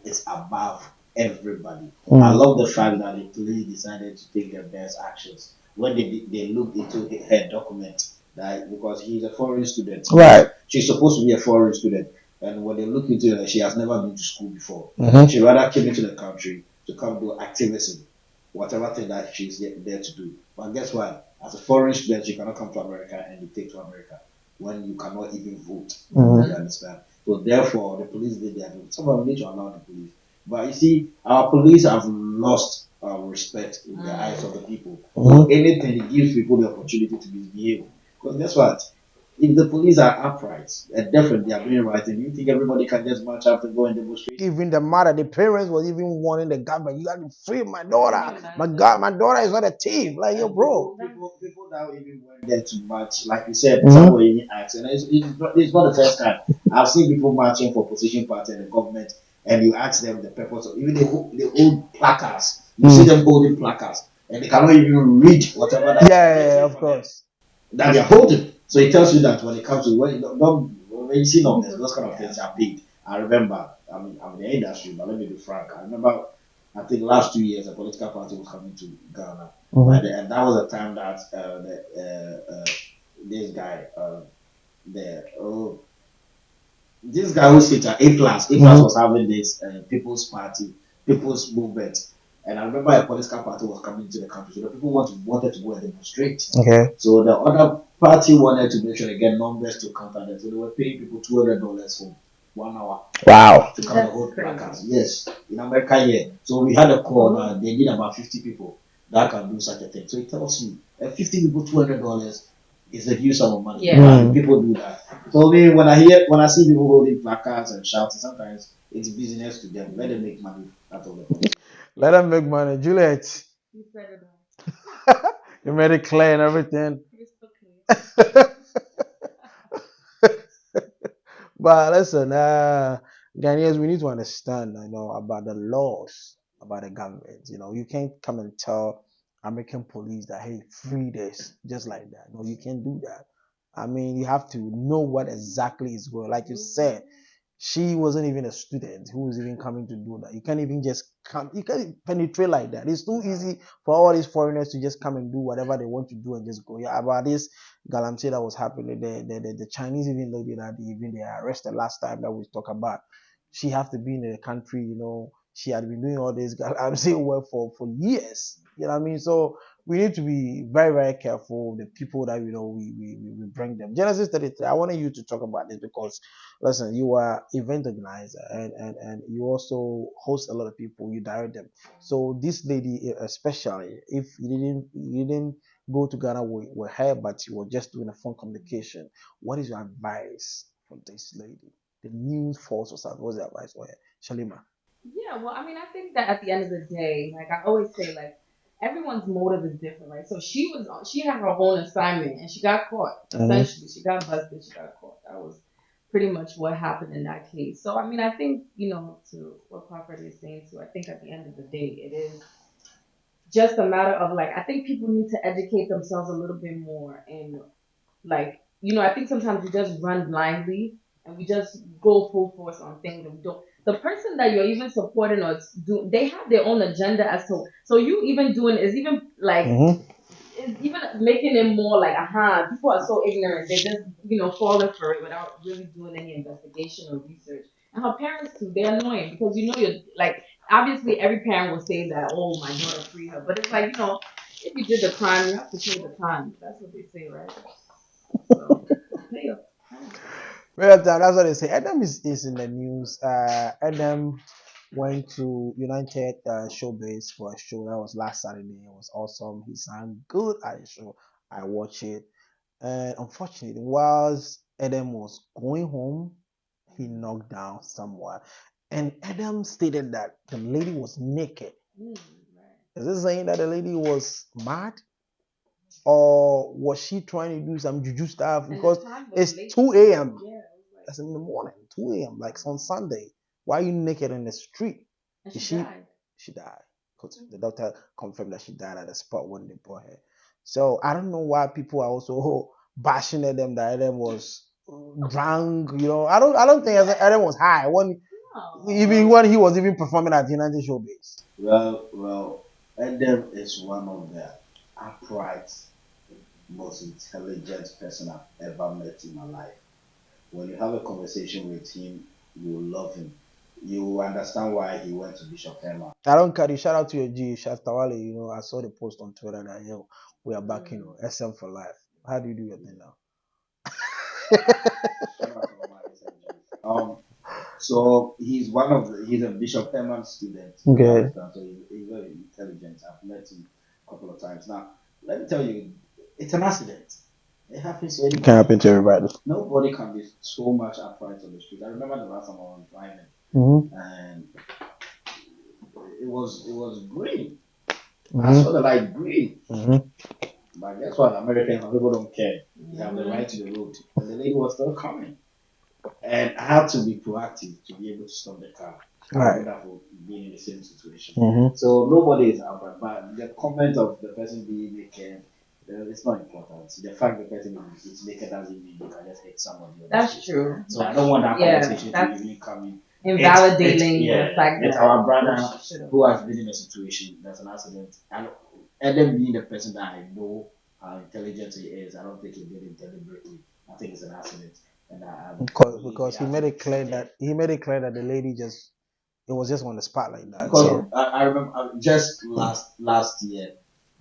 is above everybody. I love the fact that the police decided to take their best actions when they looked into her document, that because he's a foreign student, Right. she's supposed to be a foreign student, and when they look into it, she has never been to school before. Mhm. She rather came into the country to come do activism, whatever thing that she's there to do. But guess what? As a foreign student, you cannot come to America and dictate to America when you cannot even vote. You understand? So therefore, the police did their job. Someone need to allow the police. But you see, our police have lost respect in the eyes of the people. So anything it gives people the opportunity to misbehave. Because guess what? If the police are upright and definitely are doing right, and you think everybody can just march out and go and demonstrate? Even the mother, the parents was even warning the government, you got to free my daughter. My God, my daughter is not a thief. Like, yo, bro. People that even went there to march, like you said, some were even asked, and it's not the first time. I've seen people marching for opposition party and the government, and you ask them the purpose of even they hold placards. You see them holding placards, and they cannot even read whatever that Yeah, of course. that they're holding. So it tells you that when it comes to when you see numbers, those kind of things are paid. I remember, I'm in the industry, but let me be frank. I remember, I think last 2 years, a political party was coming to Ghana, and that was the time that this guy, the this guy who sits at A plus was having this People's Party, People's Movement. And I remember a political party was coming to the country, so the people wanted to go and demonstrate. Okay. So the other party wanted to make sure they get numbers to counter them. So they were paying people $200 for 1 hour. Wow. To come and hold placards. Yes, in America, yeah. So we had a call that they need about 50 people that can do such a thing. So it tells you, 50 people, $200 is a huge sum of money. Yeah. People do that. So when I see people holding placards and shouting, sometimes it's business to them. Let them make money out of it. Let them make money. Juliet, You said it all. you made it clear and everything. Crystal clear. But listen, Ghanaians, we need to understand, about the laws about the government. You can't come and tell American police that, hey, free this, just like that. No, you can't do that. I mean, you have to know what exactly is going. Like you said, she wasn't even a student who was even coming to do that. You can't even just come. You can't penetrate like that. It's too easy for all these foreigners to just come and do whatever they want to do and just go. Yeah, about this galamsey that was happening, the Chinese even lady that they arrested last time that we talked about. She have to be in the country. She had been doing all this galamsey work for years. You know what I mean? So we need to be very, very careful with the people that we bring them. Genesis 33. I wanted you to talk about this because listen, you are event organizer and you also host a lot of people, you direct them. So this lady, especially if you didn't go to Ghana with her, but you were just doing a phone communication, what is your advice for this lady? The news force or something. What's the advice for her? Shalima. Yeah, well, I mean, I think that at the end of the day, like I always say, like everyone's motive is different, right? So she had her own assignment and she got caught. Essentially, she got busted. She got caught. That was pretty much what happened in that case. So I mean, I think to what Crawford is saying too. I think at the end of the day, it is just a matter of like I think people need to educate themselves a little bit more and like, I think sometimes we just run blindly and we just go full force on things and we don't. The person that you're even supporting or do, they have their own agenda as to. So you even doing is even like is even making it more like, people are so ignorant. They just falling for it without really doing any investigation or research. And her parents too, they're annoying because you're like obviously every parent will say that, oh, my daughter free her, but it's like if you did the crime, you have to pay the time. That's what they say, right? So, pay up. Well, that's what they say. Adam is in the news. Adam went to United Showbiz for a show. That was last Saturday. It was awesome. He sang good at the show. I watched it. And unfortunately, whilst Adam was going home, he knocked down someone. And Adam stated that the lady was naked. Is this saying that the lady was mad? Or was she trying to do some juju stuff? Because it's 2 a.m. That's in the morning, 2 a.m. like on Sunday. Why are you naked in the street? And she died. She died. Because the doctor confirmed that she died at the spot when they brought her. So I don't know why people are also bashing at them that Adam was drunk. I don't think Adam was high even when he was even performing at United Showbiz. Well, Adam is one of the upright, most intelligent person I've ever met in my life. When you have a conversation with him, you will love him. You will understand why he went to Bishop Emma. I don't carry. Shout out to your G, Shaftawale. I saw the post on Twitter that we are back, SM for life. How do you do your thing now? So he's he's a Bishop Emma student. Okay. So he's very intelligent. I've met him a couple of times. Now, let me tell you, it's an accident. It happens to anybody. It can happen to everybody. Nobody can be so much upright on the street. I remember the last time I was driving, and it was green. I saw the light green. But guess what? American people don't care. You have the right to the road. And the lady was still coming. And I had to be proactive to be able to stop the car. Right. For being in the same situation. So nobody is upright. But the comment of the person being naked, it's not important. The fact the person is naked doesn't mean you can just hit somebody. That's true. So I don't want that conversation to really come in. Invalidating the fact that our brother who has been in a situation that's an accident, and then being the person that I know how intelligent he is, I don't think he did it deliberately. I think it's an accident, and because he made it clear that the lady it was just on the spot like that. Because I remember just last year,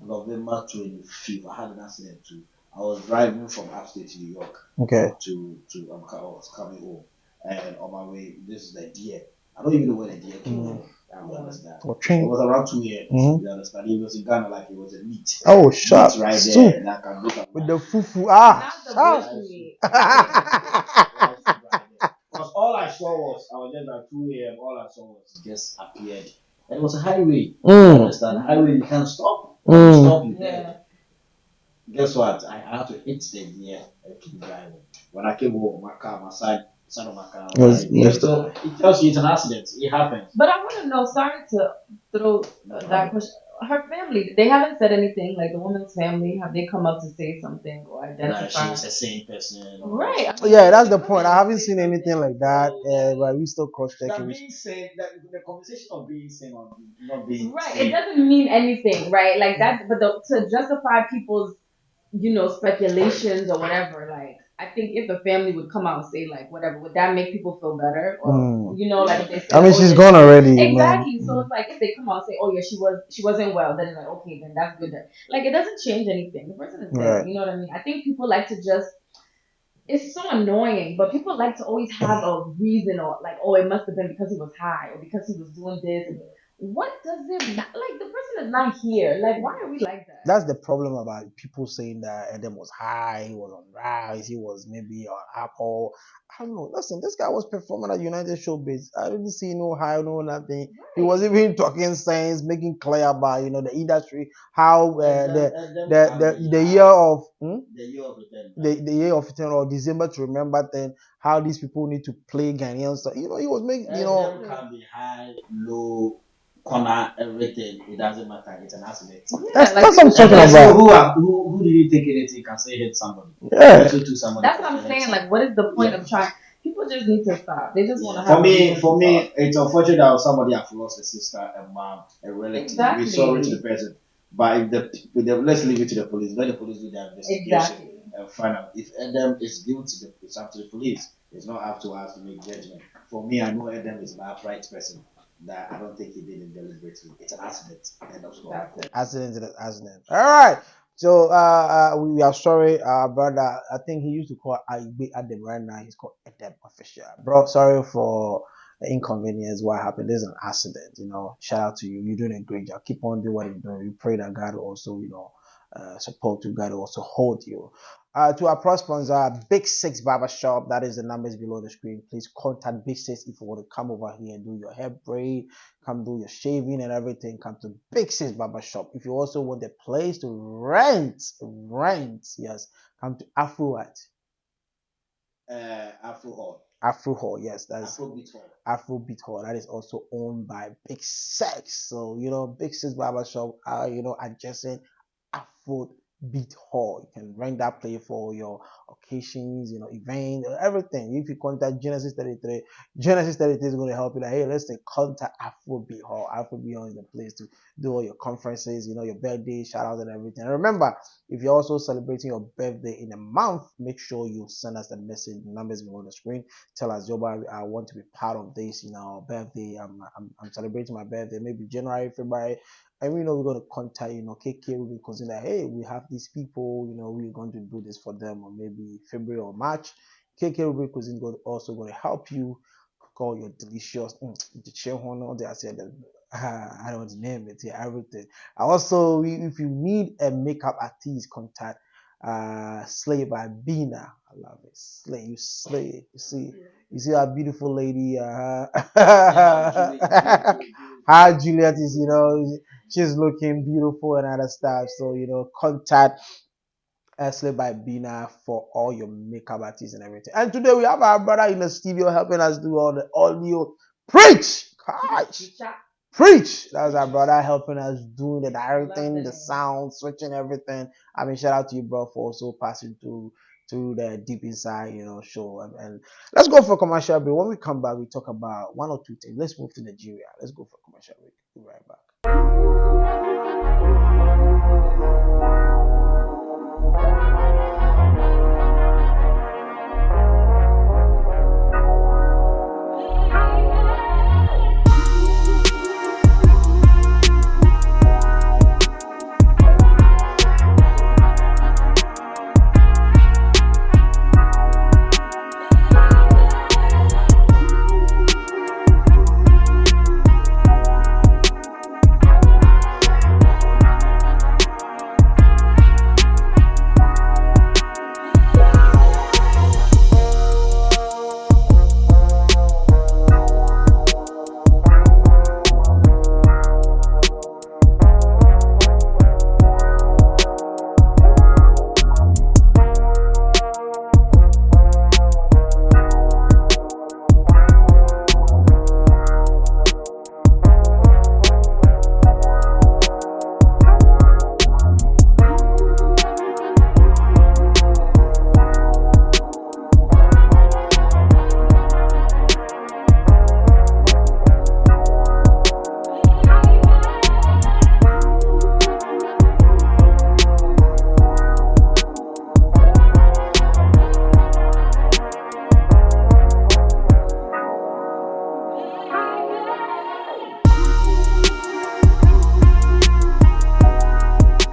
November 25th, I had an accident too. I was driving from upstate New York. Okay. I was coming home, and on my way, this is the deer. I don't even know where the deer came from. I don't understand. Okay. It was around 2 a.m. You understand? It was in Ghana like it was a meat. Oh, sharp. Meat right there, and I can look at with the fufu. Ah, because all I saw was just at 2 a.m. All I saw was just appeared. And it was a highway. You understand? Highway, you can't stop. Stop you there. Guess what? I had to hit the deer and keep driving. When I came home, my side of my car. So it tells you it's an accident. It happens. But I want to know. Sorry to throw that question. Her family, they haven't said anything. Like the woman's family, have they come up to say something or identify? She's the same person. Right. Yeah, that's the point. I haven't seen anything like that, but we still cross-checking. The conversation of being sane or not being right. Sane. It doesn't mean anything, right? Like that. But to justify people's, speculations or whatever, like. I think if the family would come out and say like whatever, would that make people feel better? Or like if they say, I mean, she's gone already. Exactly. So it's like if they come out and say, oh yeah, she wasn't well, then it's like okay, then that's good. Like it doesn't change anything. The person is dead. Right. You know what I mean? I think people like to just. It's so annoying, but people like to always have a reason or like, oh, it must have been because he was high or because he was doing this. What does it like? The person is not here. Like, why are we like that? That's the problem about people saying that Adam was high, he was on drugs, he was maybe on alcohol. I don't know. Listen, this guy was performing at United Showbiz. I didn't see no high, no nothing. Right. He was even talking sense, making clear about the industry, how the year of the year of eternal or December to remember then how these people need to play Ghanaian stuff. He was making can be high, low. Corner everything, it doesn't matter. It's an accident. That's what I'm talking about. Who did you think anything can say hit somebody? Yeah. That's what I'm saying. Like, what is the point of trying? People just need to stop. They just want to have. For me, it's unfortunate that somebody has lost a sister, a mom, a relative. Exactly. We're sorry to the person, but let's leave it to the police. Let the police do their investigation and find out if Adam is guilty. It's up to the police. It's not up to us to make judgment. For me, I know Adam is an upright person. That I don't think he did it deliberately. It's an accident. End of story. Accident. All right. So we are sorry, brother. I think he used to call Adam right now. He's called Adam official. Bro, sorry for inconvenience. What happened? There's an accident. Shout out to you. You're doing a great job. Keep on doing what you're doing. We pray that God will also, support you. God will also hold you. To our pro sponsor, Big Six Barbershop. That is the numbers below the screen. Please contact Big Six if you want to come over here and do your hair braid, come do your shaving and everything. Come to Big Six Barbershop. If you also want a place to rent, yes, come to Afro Hall, yes, that's Afrobeat Hall. That is also owned by Big Six. So Big Six Barbershop adjacent Afrobeat Hall. You can rent that place for your occasions, event, everything. If you contact Genesis 33, Genesis 33 is going to help you. Like, hey, let's say contact Afrobeat Hall. Afrobeat Hall is the place to do all your conferences, your birthday, shout out and everything. And remember, if you're also celebrating your birthday in a month, make sure you send us the message. The numbers below the screen. Tell us, Joba, I want to be part of this, birthday. I'm celebrating my birthday, maybe January, February. And we're going to contact, KK will be considering, hey, we have these people, we're going to do this for them, or maybe February or March. KK will be also going to help you call your delicious, I said, I don't name it here, everything. Also, if you need a makeup artist, contact Slay by Bina. I love it. Slay, you slay. You see our beautiful lady. How Juliet is, she's looking beautiful and other stuff. So contact Slay by Bina for all your makeup artists and everything. And today we have our brother in the studio helping us do all the audio. Preach! Gosh. Preach! That was our brother helping us doing the directing, the sound, switching everything. Shout out to you, bro, for also passing through the deep inside, show. And let's go for a commercial break. When we come back, we talk about one or two things. Let's move to Nigeria. Let's go for a commercial break. We'll be right back.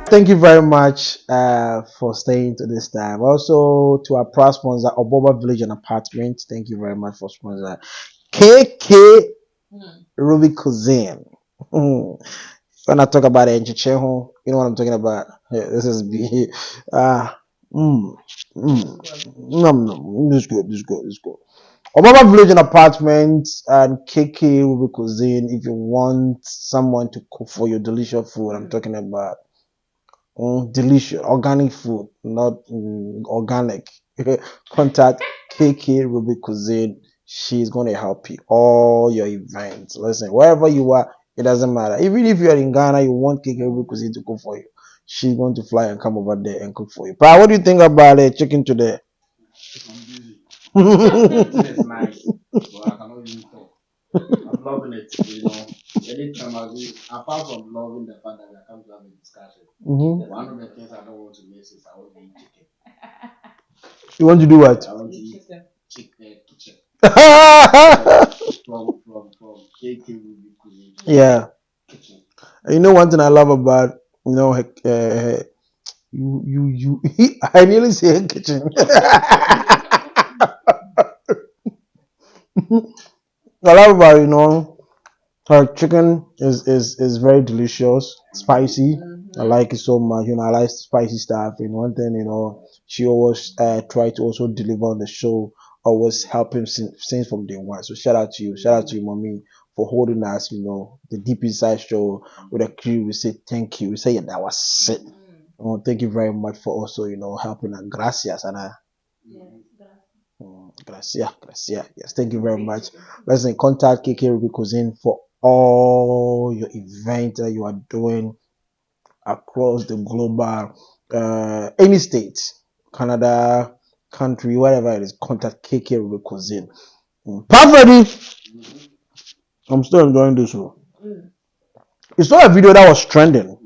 Thank you very much for staying to this time. Also to our proud sponsor, Oboba Village and Apartment. Thank you very much for sponsor KK Ruby Cuisine. When I talk about enchicheho, you know what I'm talking about. Yeah, this is this is good. Obama Village and Apartment and KK Ruby Cuisine. If you want someone to cook for your delicious food, I'm talking about delicious organic food, not organic. Contact KK Ruby Cuisine. She's going to help you all your events. Listen, wherever you are, it doesn't matter. Even if you're in Ghana, you want KK Ruby Cuisine to cook for you. She's going to fly and come over there and cook for you. But what do you think about chicken today? It's nice. But I cannot even talk. I'm loving it. Anytime I do, apart from loving the fact that I come to have a discussion, one of the things I don't want to miss is I want to eat chicken. You want to do what? I want to eat kitchen. from KK Ruby Cuisine. Yeah. Kitchen. You know one thing I love about you I nearly say kitchen. Well, everybody, her chicken is very delicious, spicy. I like it so much. I like spicy stuff. And one thing, she always try to also deliver on the show, always helping since from day one. So shout out to you, mommy, for holding us. The Deep Inside show with the crew. We say thank you. We say that was it. Thank you very much for also helping us. Gracias, Anna. Gracias, gracias. Yes, thank you very much. Listen, contact KK Ruby Cuisine for all your events that you are doing across the global, any state, Canada, country, whatever it is. Contact KK Ruby Cuisine. Perfectly. I'm still enjoying this one. You saw a video that was trending.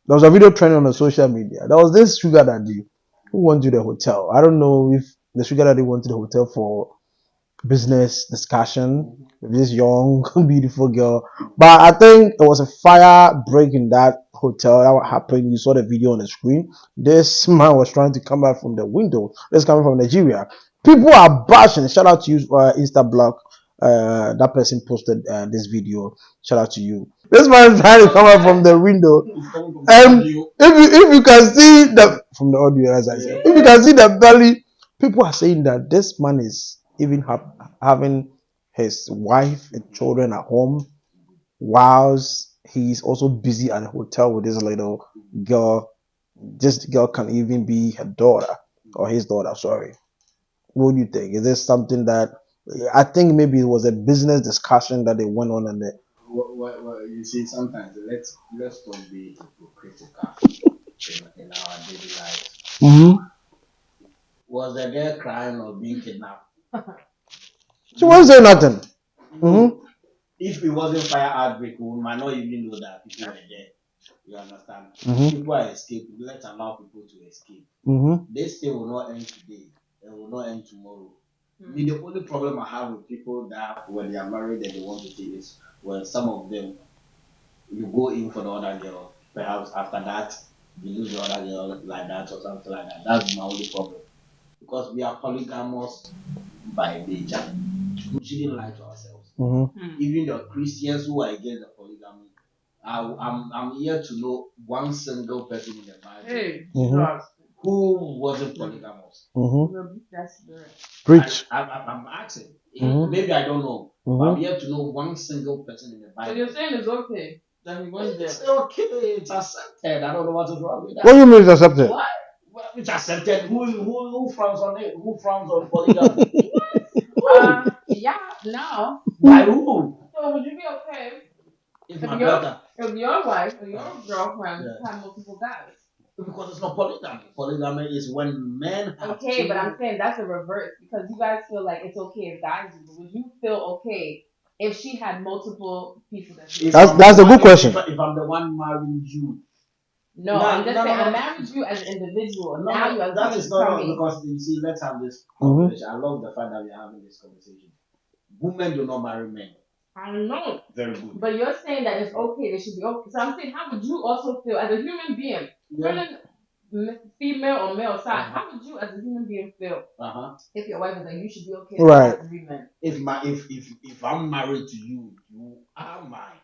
There was a video trending on the social media. There was this sugar daddy who went to the hotel. I don't know if the sugar daddy went to the hotel for business discussion with this young, beautiful girl. But I think there was a fire break in that hotel. That what happened. You saw the video on the screen. This man was trying to come out from the window. This coming from Nigeria. People are bashing. Shout out to you, Instablock. That person posted this video. Shout out to you. This man is trying to come out from the window. And if you can see the from the audio, as I said, if you can see the belly, people are saying that this man is even having his wife and children at home, whilst he's also busy at the hotel with this little girl. This girl can even be her daughter or his daughter. Sorry. What do you think? Is this something that I think maybe it was a business discussion that they went on and Well, you see, sometimes let's not be hypocritical in our daily life. Was the girl crying or being kidnapped? She wasn't saying nothing. If it wasn't fire outbreak, we might not even know that people were there. You understand? People are escaping. Let's allow people to escape. This thing will not end today. It will not end tomorrow. The only problem I have with people that when they are married and they want to take is when some of them you go in for the other girl, perhaps after that you lose the other girl like that or something like that. That's my only problem. Because we are polygamous by nature. We shouldn't lie to ourselves. Even the Christians who are against the polygamy, I'm here to know one single person in the Bible who wasn't polygamous. Preach. I'm asking. Maybe I don't know. But I'm here to know one single person in the Bible. So you're saying it's okay? Then it's okay. It's accepted. I don't know what is wrong with that. What do you mean it's accepted? What? Well, it's accepted. Who frowns on it? Who frowns on polygamy? Yeah, no. By who? So would you be okay if your wife or your girlfriend have multiple guys? Because it's not polygamy. Polygamy is when men have okay, but I'm saying that's the reverse because you guys feel like it's okay if guys do. But would you feel okay if she had multiple people that's a good question. If I'm the one marrying you. No, I'm just saying I married you as an individual. Now you are that is not because you see, let's have this conversation. I love the fact that we're having this conversation. Women do not marry men. I know. Very good. But you're saying that it's okay, they should be okay. So I'm saying, how would you also feel as a human being? Female or male side, how would you as a human being feel if your wife is like, you should be okay right? If I'm married to you, you are mine.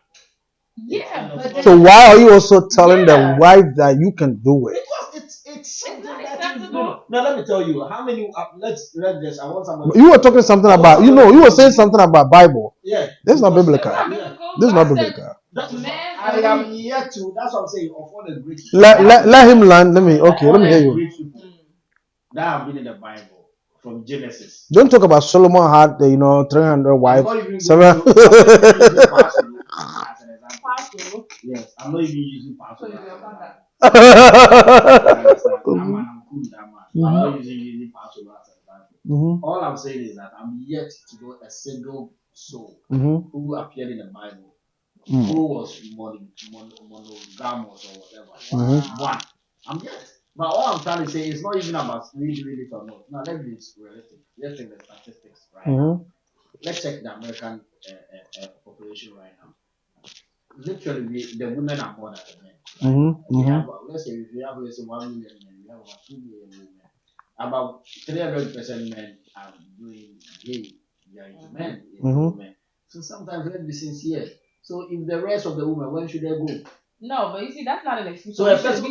Yeah. So why are you also telling the wife that you can do it? Because it's something that you do. Now let me tell you how many. Let's just. I want somebody. You were talking something about. You were saying something about Bible. Yeah. This is not biblical. This is not biblical. I am here to. That's what I'm saying. Of all the great. Let him land. Let me hear you. That have been in the Bible from Genesis. Don't talk about Solomon had 300 wives. Yes, I'm not even using password. I'm not using password as an example. All I'm saying is that I'm yet to know a single soul who appeared in the Bible who was monogamous or whatever. One. I'm yet. But all I'm trying to say is not even about reading it or not. Now let's be realistic. Let's check the statistics right now. Let's check the American population right now. Literally, the women are more than the men. Let's say if you have 1 million men, we have about 2 million women. About 300% men are doing gay. They are into men, into women. So sometimes let's be sincere. So if the rest of the women, when should they go? No, but you see, that's not an excuse. So if a person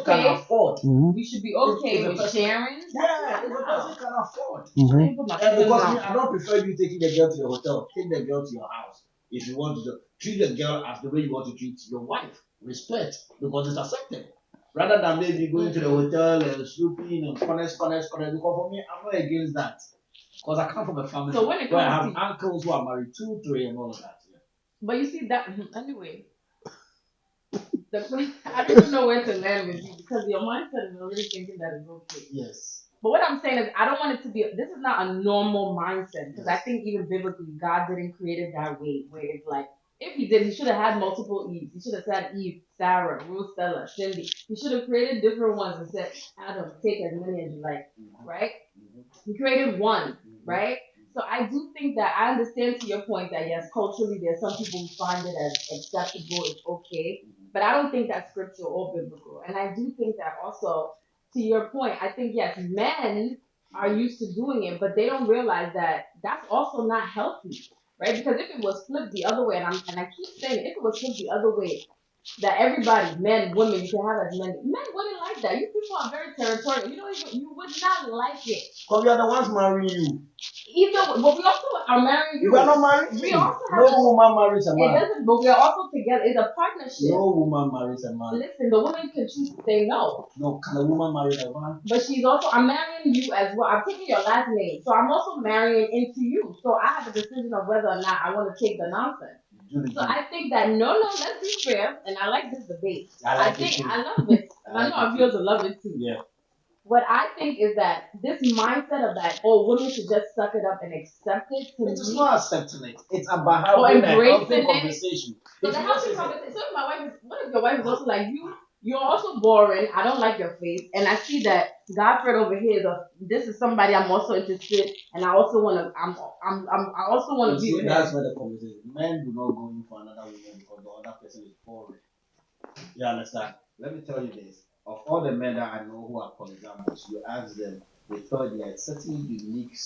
can afford, we should be okay with sharing. Yeah, if a person can afford. And because I don't prefer you taking the girl to the hotel. Take the girl to your house. If you want to treat the girl as the way you want to treat your wife. Respect, because it's accepted. Rather than maybe going to the hotel and snooping and connect. Because for me, I'm not against that. Because I come from a family where I have uncles who are married 2, 3, and all of that. Yeah. But you see that anyway. I don't even know where to land with you because your mindset is already thinking that it's okay. Yes. But what I'm saying is, I don't want it to be. This is not a normal mindset because I think even biblically, God didn't create it that way. Where it's like, if He did, He should have had multiple Eves. He should have said Eve, Sarah, Ruth, Stella, Cindy. He should have created different ones and said, Adam, take as many as you like, right? He created one, right? So I do think that I understand to your point that yes, culturally there's some people who find it as acceptable, it's okay, but I don't think that's scriptural or biblical. And I do think that also, to your point, I think yes, men are used to doing it, but they don't realize that that's also not healthy, right? Because if it was flipped the other way, and I keep saying if it was flipped the other way, that everybody, men, women, you can have as many. Men wouldn't like that. You people are very territorial. You would not like it. Because we are the ones marrying you. But we also are marrying you. We are not married. We also have no woman marries a man. It doesn't, but we are also together. It's a partnership. No woman marries a man. Listen, the woman can choose to say no. No, can a woman marry a man? But she's also, I'm marrying you as well. I'm taking your last name. So I'm also marrying into you. So I have a decision of whether or not I want to take the nonsense. So I think that let's be fair, and I like this debate. I love it, and I know our viewers will love it too. Yeah. What I think is that this mindset of that, women should just suck it up and accept it. It's not accepting it. It's about having a healthy conversation. So the healthy conversation. So what if your wife is also like you? You're also boring. I don't like your face, and I see that Godfred over here. This is somebody I'm also interested, and I also want to. I also want to be with him. That's where the conversation. Men do not go in for another woman because the other person is boring. You understand? Let me tell you this. Of all the men that I know who are polygamous, you ask them, they thought they had certain unique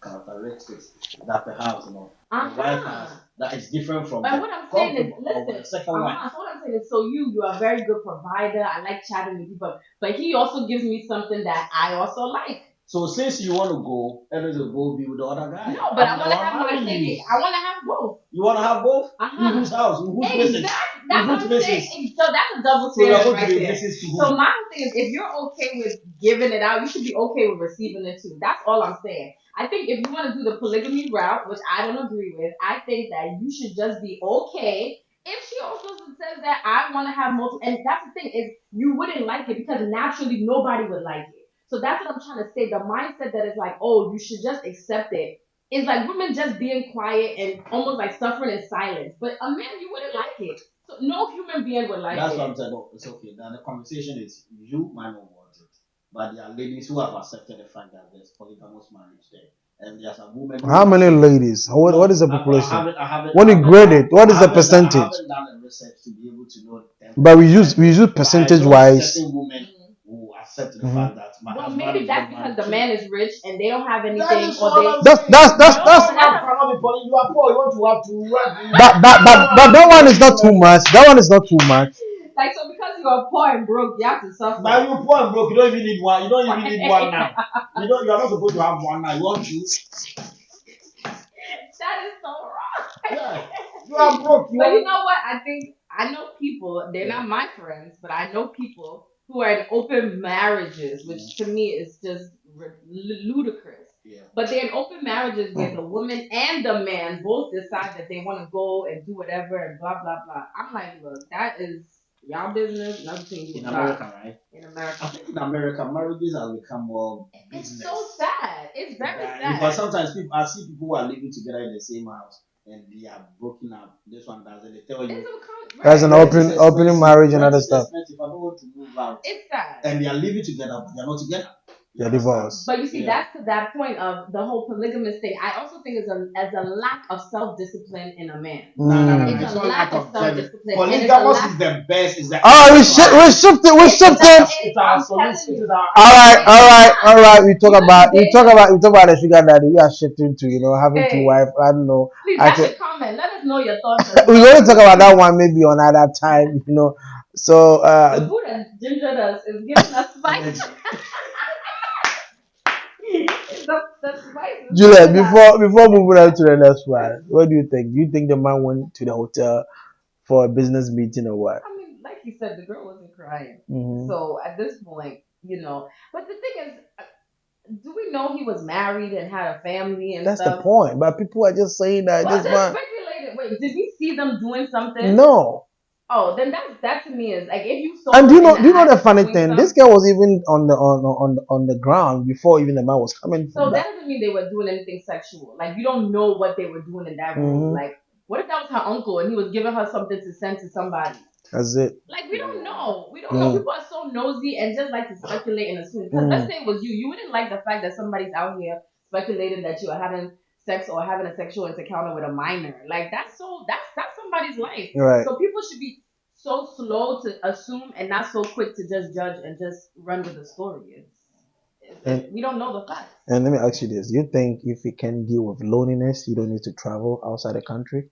characteristics that perhaps the wife has that is different from. But what I'm saying is, listen. So what I'm saying is, so you are a very good provider. I like chatting with you, but he also gives me something that I also like. So since you want to go, everyone will go be with the other guy. No, but I want to have my ticket. I want to have both. You want to have both? In whose house? In whose places? That's what I'm saying. So that's a double standard right there. So my thing is, if you're okay with giving it out, you should be okay with receiving it too. That's all I'm saying. I think if you want to do the polygamy route, which I don't agree with, I think that you should just be okay. If she also says that I want to have multiple, and that's the thing is, you wouldn't like it because naturally nobody would like it. So that's what I'm trying to say. The mindset that is like, oh, you should just accept it. It's like women just being quiet and almost like suffering in silence. But a man, you wouldn't like it. So no human being would like it. That's what I'm saying. No, it's okay. Now the conversation is you might not want it. But there are ladies who have accepted the fact that there's polygamous marriage there. And there's a woman. How many ladies? What is the population? When you grade it, what is the percentage? I haven't done a research to be able to know. But we use percentage wise. Women who accept the fact that maybe that's because the man is rich and they don't have anything. That's you are poor. You want to have to run. But that one is not too much. That one is not too much. Like, so because you are poor and broke, you have to suffer. Now you're poor and broke, you don't even need one. You don't even need one now. You are not supposed to have one now. You want to? That is so wrong. Yeah. You are broke. But you know what? I know people, they're not my friends, but I know people who are in open marriages, which to me is just ludicrous. Yeah. But they're in open marriages where the woman and the man both decide that they want to go and do whatever and blah, blah, blah. I'm like, look, that is y'all business, nothing you in America, right? In America. I think in America, marriages have become more business. It's so sad. It's very sad. Because sometimes I see people who are living together in the same house and they are broken up. This one doesn't. They tell you. There's an opening marriage and other stuff. If I don't want to move out. It's sad. And they are living together, but they are not together. You're divorced. But you see, that's to that point of the whole polygamous thing. I also think it's a lack of self-discipline in a man. No. It's a lack of self-discipline. Polygamous is the best. Is that? Oh, we shifted. We shifted. All right. We talk about the sugar daddy. We are shifting to having two wives. I don't know. Please, actually comment. Let us know your thoughts. We're going to talk about that one maybe another time. So the food that gingered us is giving us spice. the spice. Juliet, before moving on to the next one, what do you think? Do you think the man went to the hotel for a business meeting or what? I mean, like you said, the girl wasn't crying. Mm-hmm. So at this point, But the thing is, do we know he was married and had a family and That's stuff? the point. But people are just saying that this man. Speculated. Wait, did we see them doing something? No. Oh, then that to me is like if you saw. And do you know the funny thing? This girl was even on the ground before even the man was coming. So that doesn't mean they were doing anything sexual. Like you don't know what they were doing in that room. Like what if that was her uncle and he was giving her something to send to somebody? That's it. Like we don't know. We don't know. People are so nosy and just like to speculate and assume. Because let's say it was you wouldn't like the fact that somebody's out here speculating that you are having sex or having a sexual encounter with a minor. Like that's somebody's life. Right. So people should be so slow to assume and not so quick to just judge and just run with the story. We don't know the facts. And let me ask you this: you think if you can deal with loneliness, you don't need to travel outside the country?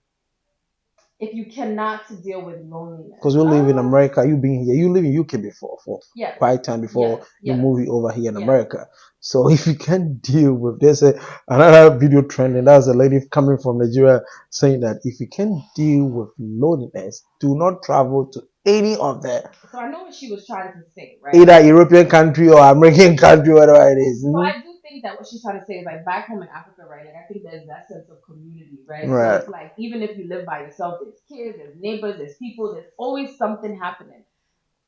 If you cannot deal with loneliness, because we live in America, you been here, you live in UK before for quite time before you move over here in America. So if you can't deal with this, another video trending, that's a lady coming from Nigeria saying that if you can't deal with loneliness, do not travel to any of that. So I know what she was trying to say, right? Either European country or American country, whatever it is. So I do think that what she's trying to say is like back home in Africa, right? Like I think there's that sense of community, right? So it's like even if you live by yourself, there's kids, there's neighbors, there's people, there's always something happening.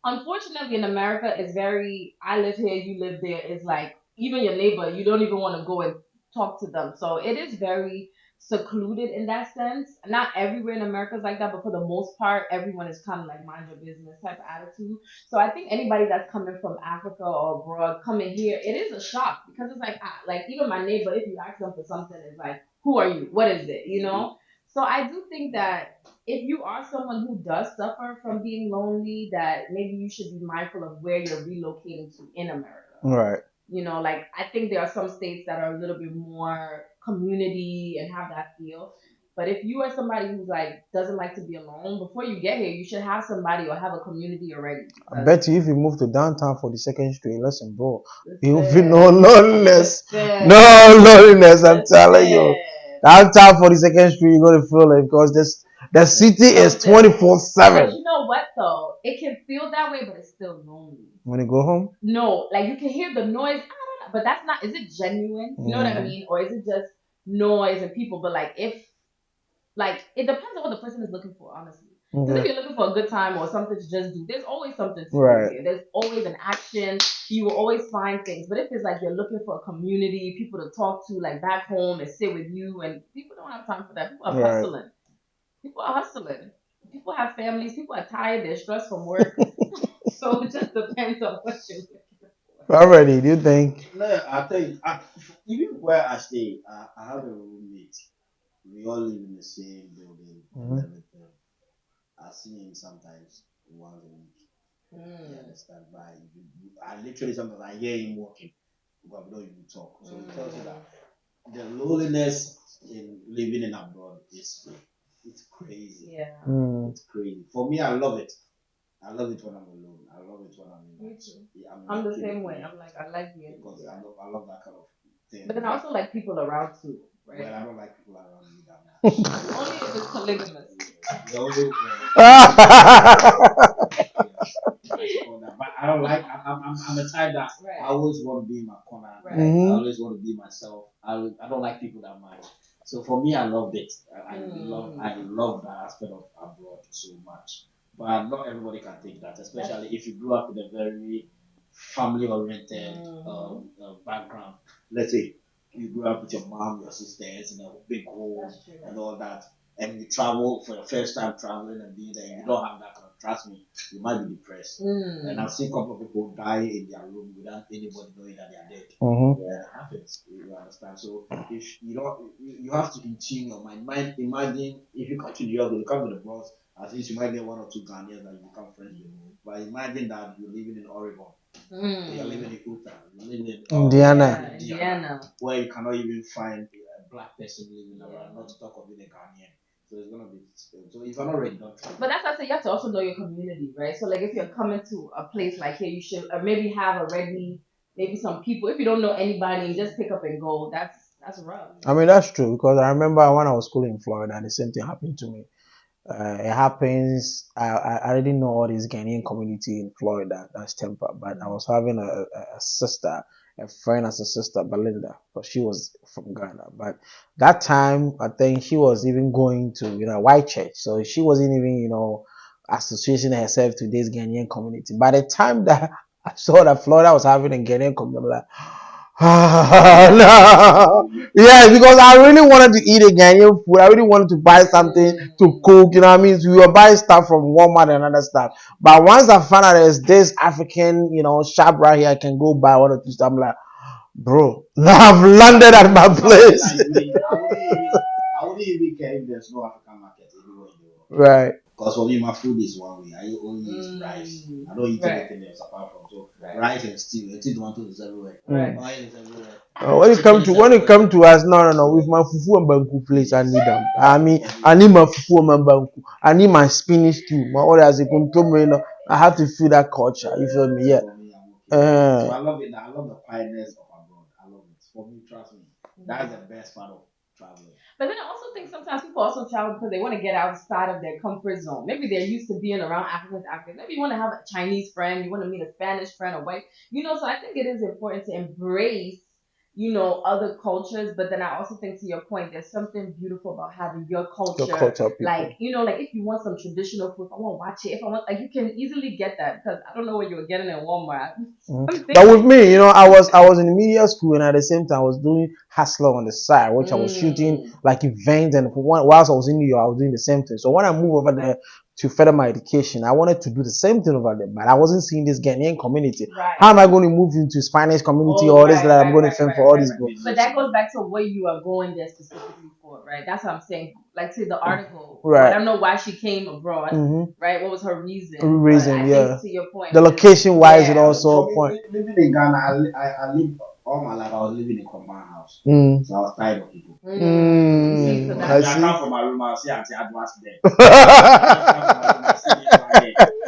Unfortunately, in America, it's very I live here, you live there. It's like even your neighbor, you don't even want to go and talk to them. So it is very secluded in that sense. Not everywhere in America is like that, but for the most part, everyone is kind of like mind your business type of attitude. So I think anybody that's coming from Africa or abroad coming here, it is a shock because it's like even my neighbor, if you ask them for something, it's like, who are you? What is it? So I do think that if you are someone who does suffer from being lonely, that maybe you should be mindful of where you're relocating to in America. Right. Like I think there are some states that are a little bit more community and have that feel. But if you are somebody who's like doesn't like to be alone, before you get here, you should have somebody or have a community already. I bet you if you move to downtown 42nd Street, listen, bro, you'll feel no loneliness. No loneliness, I'm telling you. Downtown 42nd Street, you're going to feel it because the city is 24/7. You know what though? It can feel that way, but it's still lonely. When you go home? No, like you can hear the noise, but that's not. Is it genuine? You know what I mean? Or is it just noise and people? But it depends on what the person is looking for, honestly. Because if you're looking for a good time or something to just do, there's always something to do. There's always an action. You will always find things. But if it's like you're looking for a community, people to talk to, like back home and sit with you, and people don't have time for that. People are hustling. People are hustling. People have families. People are tired. They're stressed from work. So it just depends on what you're looking for. Already, do you think? No, I think even where I stay, I have a roommate. We all live in the same building and everything. I see him sometimes once a week. You understand? But I literally sometimes I hear him walking, but we don't even talk. So it tells you that the loneliness in living in abroad it's crazy. Yeah. It's crazy. For me, I love it. I love it when I'm alone. I love it when I'm in. Me too. I'm the same way. I'm like I like being because I love that kind of thing. But then I also like people around too, right? Well, I don't like people around me that much. Only if it's polygamous. The only but I don't like. I'm a type that I always want to be in my corner. Right. I always want to be myself. I don't like people that much. So for me, I loved it. I love that aspect of abroad so much. But not everybody can take that, especially if you grew up in a very family-oriented background. Let's say you grew up with your mom, your sisters in a big home and all that, and you travel for your first time traveling and being there. You don't have that kind of trust me, you might be depressed. And I've seen a couple of people die in their room without anybody knowing that they are dead. Yeah, it happens. You understand? So if you don't, you have to tune your mind. Imagine if you come to New York, you come to the Bronx, at least you might get 1 or 2 Ghanaians that you become friends with. But imagine that you're living in Oregon, you're living in Utah, you're living in Indiana, where you cannot even find a black person living around, not to talk of being a Ghanaian. So it's gonna be so if you're not ready, don't try. But that's why I say you have to also know your community, right? So like if you're coming to a place like here, you should maybe have already maybe some people. If you don't know anybody, you just pick up and go. That's rough. I mean, that's true, because I remember when I was schooling in Florida, the same thing happened to me. It happens. I didn't know all this Ghanaian community in Florida. That's Tampa, but I was having a sister, a friend as a sister, Belinda, but she was from Ghana. But that time, I think she was even going to white church, so she wasn't even associating herself to this Ghanaian community. By the time that I saw that Florida was having a Ghanaian community, I'm like, no. Yeah, because I really wanted to eat a Ghanaian food. I really wanted to buy something to cook. You know what I mean? So we were buying stuff from Walmart and other stuff. But once I found out there's this African, shop right here, I can go buy 1 or 2 stuff. I'm like, bro, now I've landed at my place. I wouldn't even care if there's no African market anywhere in the world. Right. Because for me, my food is one way. I only eat rice. I don't eat anything else apart from rice and stew. And tomatoes is everywhere. Oil is everywhere. When it come to us, no. With my fufu and banku place, I need them. I mean, I need my fufu and my banku. I need my spinach too. My orders, I have to feel that culture. You feel me? Yeah. So I love it. I love the quietness of abroad. I love it. For me, trust me, that's the best part of traveling. But then I also think sometimes people also travel because they want to get outside of their comfort zone. Maybe they're used to being around Africans. Maybe you want to have a Chinese friend, you want to meet a Spanish friend, a white. So I think it is important to embrace, other cultures. But then I also think, to your point, there's something beautiful about having your culture. Like, like if you want some traditional food, if I want to watch it, if I want, like, you can easily get that, because I don't know what you were getting in Walmart. But with me, I was in media school, and at the same time I was doing hustler on the side, which I was shooting like events, and whilst I was in New York, I was doing the same thing. So when I moved over there to further my education, I wanted to do the same thing over there, but I wasn't seeing this Ghanaian community. Right. How am I going to move into Spanish community or this that I'm going to film for all these people? But that goes back to what you are going there specifically for, right? That's what I'm saying. Like, to the article, right? I don't know why she came abroad, right? What was her reason? Yeah. To your point, the location wise, it also point. Living in Ghana, I lived all my life. I was living in a compound house, so I was tired of people. I come from my room, I'll see Auntie Adwas there.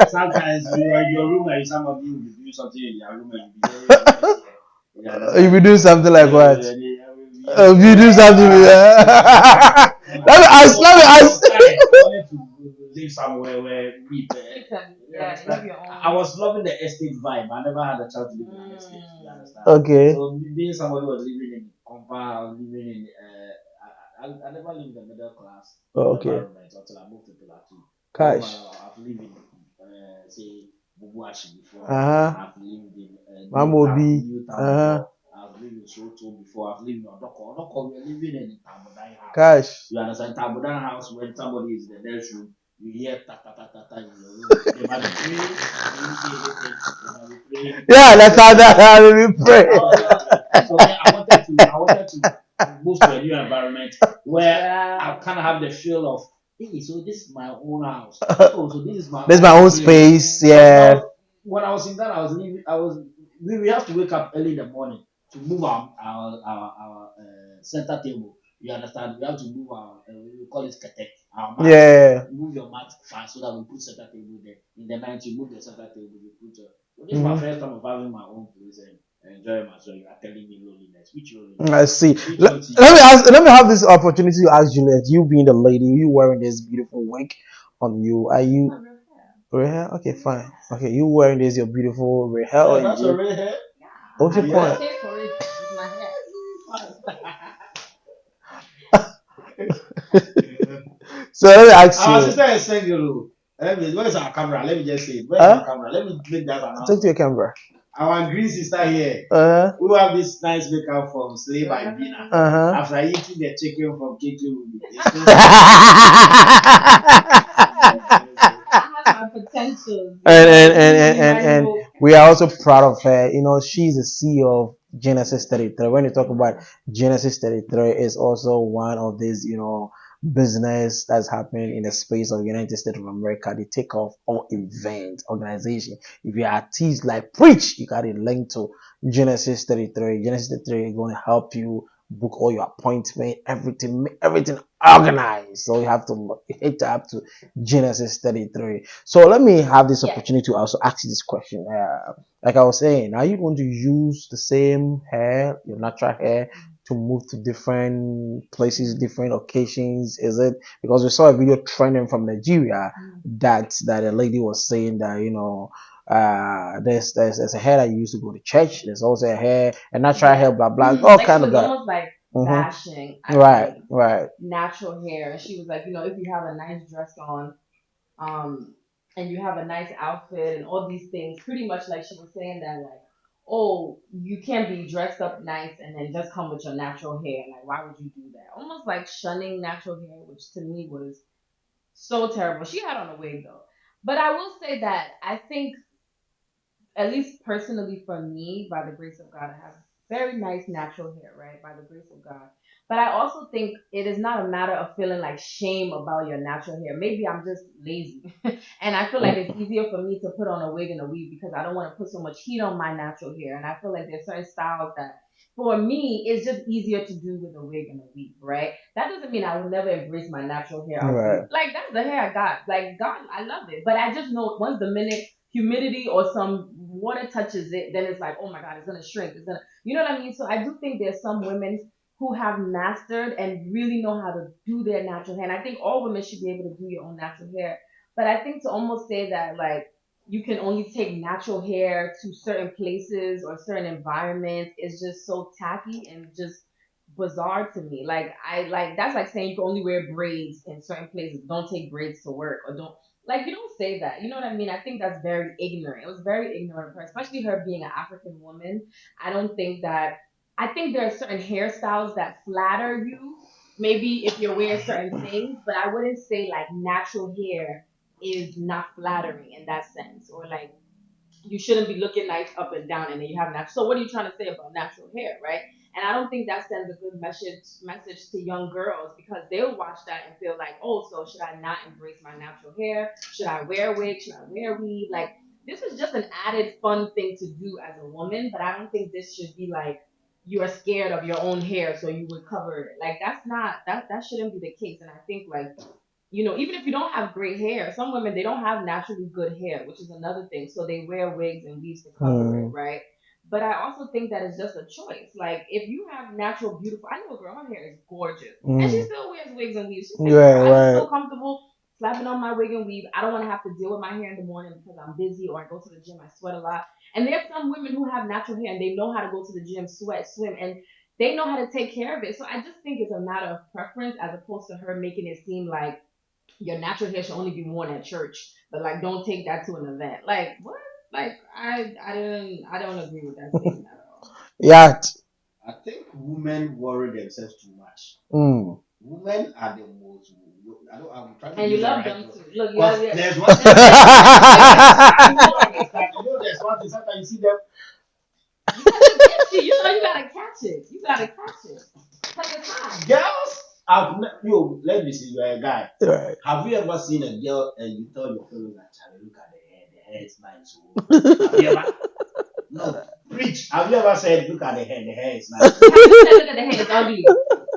Sometimes you are in your room and somebody will do something in your room and you be doing something like what? You do something. Let me ask. I wanted to live somewhere where we. I was loving the estate vibe. I never had a chance to live in an estate. You understand? Okay. So being somebody who was living in compound, living in I never lived in the middle class environment until I moved to Plateau. Gosh. I've lived in say Bubuashi before. I've lived in Mamobi. I've lived in Soto before. I've lived in Odoko. Odoko, we're living in Tabudan house. Gosh. You understand? Tabudan house, when somebody is in the next room, you hear ta ta ta ta ta in your room. They might be praying. Yeah, that's how we pray. So I wanted to move to a new environment where I kind of have the feel of, hey, so this is my own house. Oh, so this is my own space. Yeah. When I was in that, we have to wake up early in the morning to move our center table. You understand? We have to move our we call it ketek. Yeah. Move your mat fast so that we put center table there. In the night, you move the center table. You put. So this is my first time of having my own place and enjoying myself. You are telling me loneliness. Which loneliness? I see. Let me have this opportunity to ask Juliet. You being the lady, you wearing this beautiful wig on you. Are you red hair? Okay, fine. Okay, you wearing this your beautiful red hair? Oh, that's your red hair. What's your point? So let me ask you. Our sister is single. Where's our camera? Let me just say. Where's our camera? Let me make that announcement. Talk to your camera. Our green sister here. Who have this nice makeup from Slave by Bina. After eating the chicken from KK. potentials. And we are also proud of her. You know, she's the CEO of Genesis 33. When you talk about Genesis 33, is also one of these, business that's happening in the space of United States of America. They take off all event organization. If you're artists like preach, you got a link to Genesis 33. Genesis 33 is going to help you book all your appointment, everything organized. So you have to hit up to Genesis 33. So let me have this opportunity to also ask you this question. Like I was saying, are you going to use the same hair, your natural hair, to move to different places, different occasions? Is it because we saw a video trending from Nigeria that a lady was saying that there's a hair that you used to go to church. There's also a natural hair, blah blah, all like kind it of was that. almost like bashing Right. natural hair. And she was like, if you have a nice dress on, and you have a nice outfit and all these things, pretty much like she was saying that like, oh, you can't be dressed up nice and then just come with your natural hair. Like, why would you do that? Almost like shunning natural hair, which to me was so terrible. She had on a wig though. But I will say that I think, at least personally for me, by the grace of God, I have very nice natural hair, right? By the grace of God. But I also think it is not a matter of feeling like shame about your natural hair. Maybe I'm just lazy. And I feel like it's easier for me to put on a wig and a weave because I don't want to put so much heat on my natural hair. And I feel like there's certain styles that for me it's just easier to do with a wig and a weave, right? That doesn't mean I will never embrace my natural hair. Right. Like that's the hair I got. Like God, I love it. But I just know once the minute humidity or some water touches it, then it's like, oh my God, it's gonna shrink. It's gonna, you know what I mean? So I do think there's some women who have mastered and really know how to do their natural hair. And I think all women should be able to do your own natural hair. But I think to almost say that like you can only take natural hair to certain places or certain environments is just so tacky and just bizarre to me. Like I like that's like saying you can only wear braids in certain places. Don't take braids to work or don't like you don't say that. You know what I mean? I think that's very ignorant. It was very ignorant of her, especially her being an African woman. I don't think that I think there are certain hairstyles that flatter you, maybe if you're wearing certain things, but I wouldn't say like natural hair is not flattering in that sense. Or like you shouldn't be looking nice up and down and then you have natural. So what are you trying to say about natural hair, right? And I don't think that sends a good message to young girls because they'll watch that and feel like, oh, so should I not embrace my natural hair? Should I wear a wig? Should I wear weave? Like this is just an added fun thing to do as a woman, but I don't think this should be like you're scared of your own hair, so you would cover it. Like that's not that shouldn't be the case. And I think like even if you don't have great hair, some women they don't have naturally good hair, which is another thing. So they wear wigs and weaves to cover it, right? But I also think that it's just a choice. Like if you have natural, beautiful, I know a girl, her hair is gorgeous, and she still wears wigs and weaves. She says, I feel comfortable slapping on my wig and weave. I don't want to have to deal with my hair in the morning because I'm busy or I go to the gym, I sweat a lot. And there's some women who have natural hair and they know how to go to the gym, sweat, swim, and they know how to take care of it. So I just think it's a matter of preference as opposed to her making it seem like your natural hair should only be worn at church, but like don't take that to an event. Like what? Like I don't agree with that statement at all. Yeah. I think women worry themselves too much. Women are the most. I'm trying to And you use the love right them word. too. Look, There's one thing. There's one thing. Sometimes you see them. You know you gotta catch it. You gotta catch it. Take your time. Girls, let me see. You're a guy. Right. Have you ever seen a girl and you tell your fellow that, Charlie, look at the hair. The hair is nice. Have you ever? No, preach. Have you ever said, look at the hair? The hair is nice. Have you said, look at the hair? It's ugly.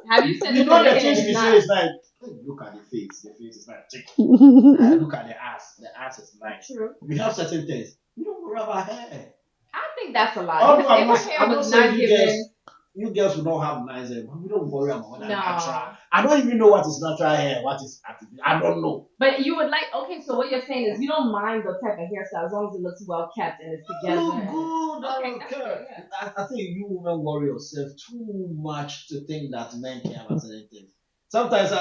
Have you said, You look know at the the hair? things you It's say not. is like, look at the face. The face is not chicken. Look at the ass. The ass is nice. True. We have certain things. We don't worry about hair. I think that's a lie. Although If her hair was not given. You girls will not have nice hair, but we don't worry about what natural. No. I don't even know what is natural hair, what is artificial. I don't know. But you would like, okay, so what you're saying is you don't mind the type of hairstyle as long as it looks well kept and it's together. Good. I Okay, don't that's care. good, yeah. I think you women worry yourself too much to think that men care about certain things. Sometimes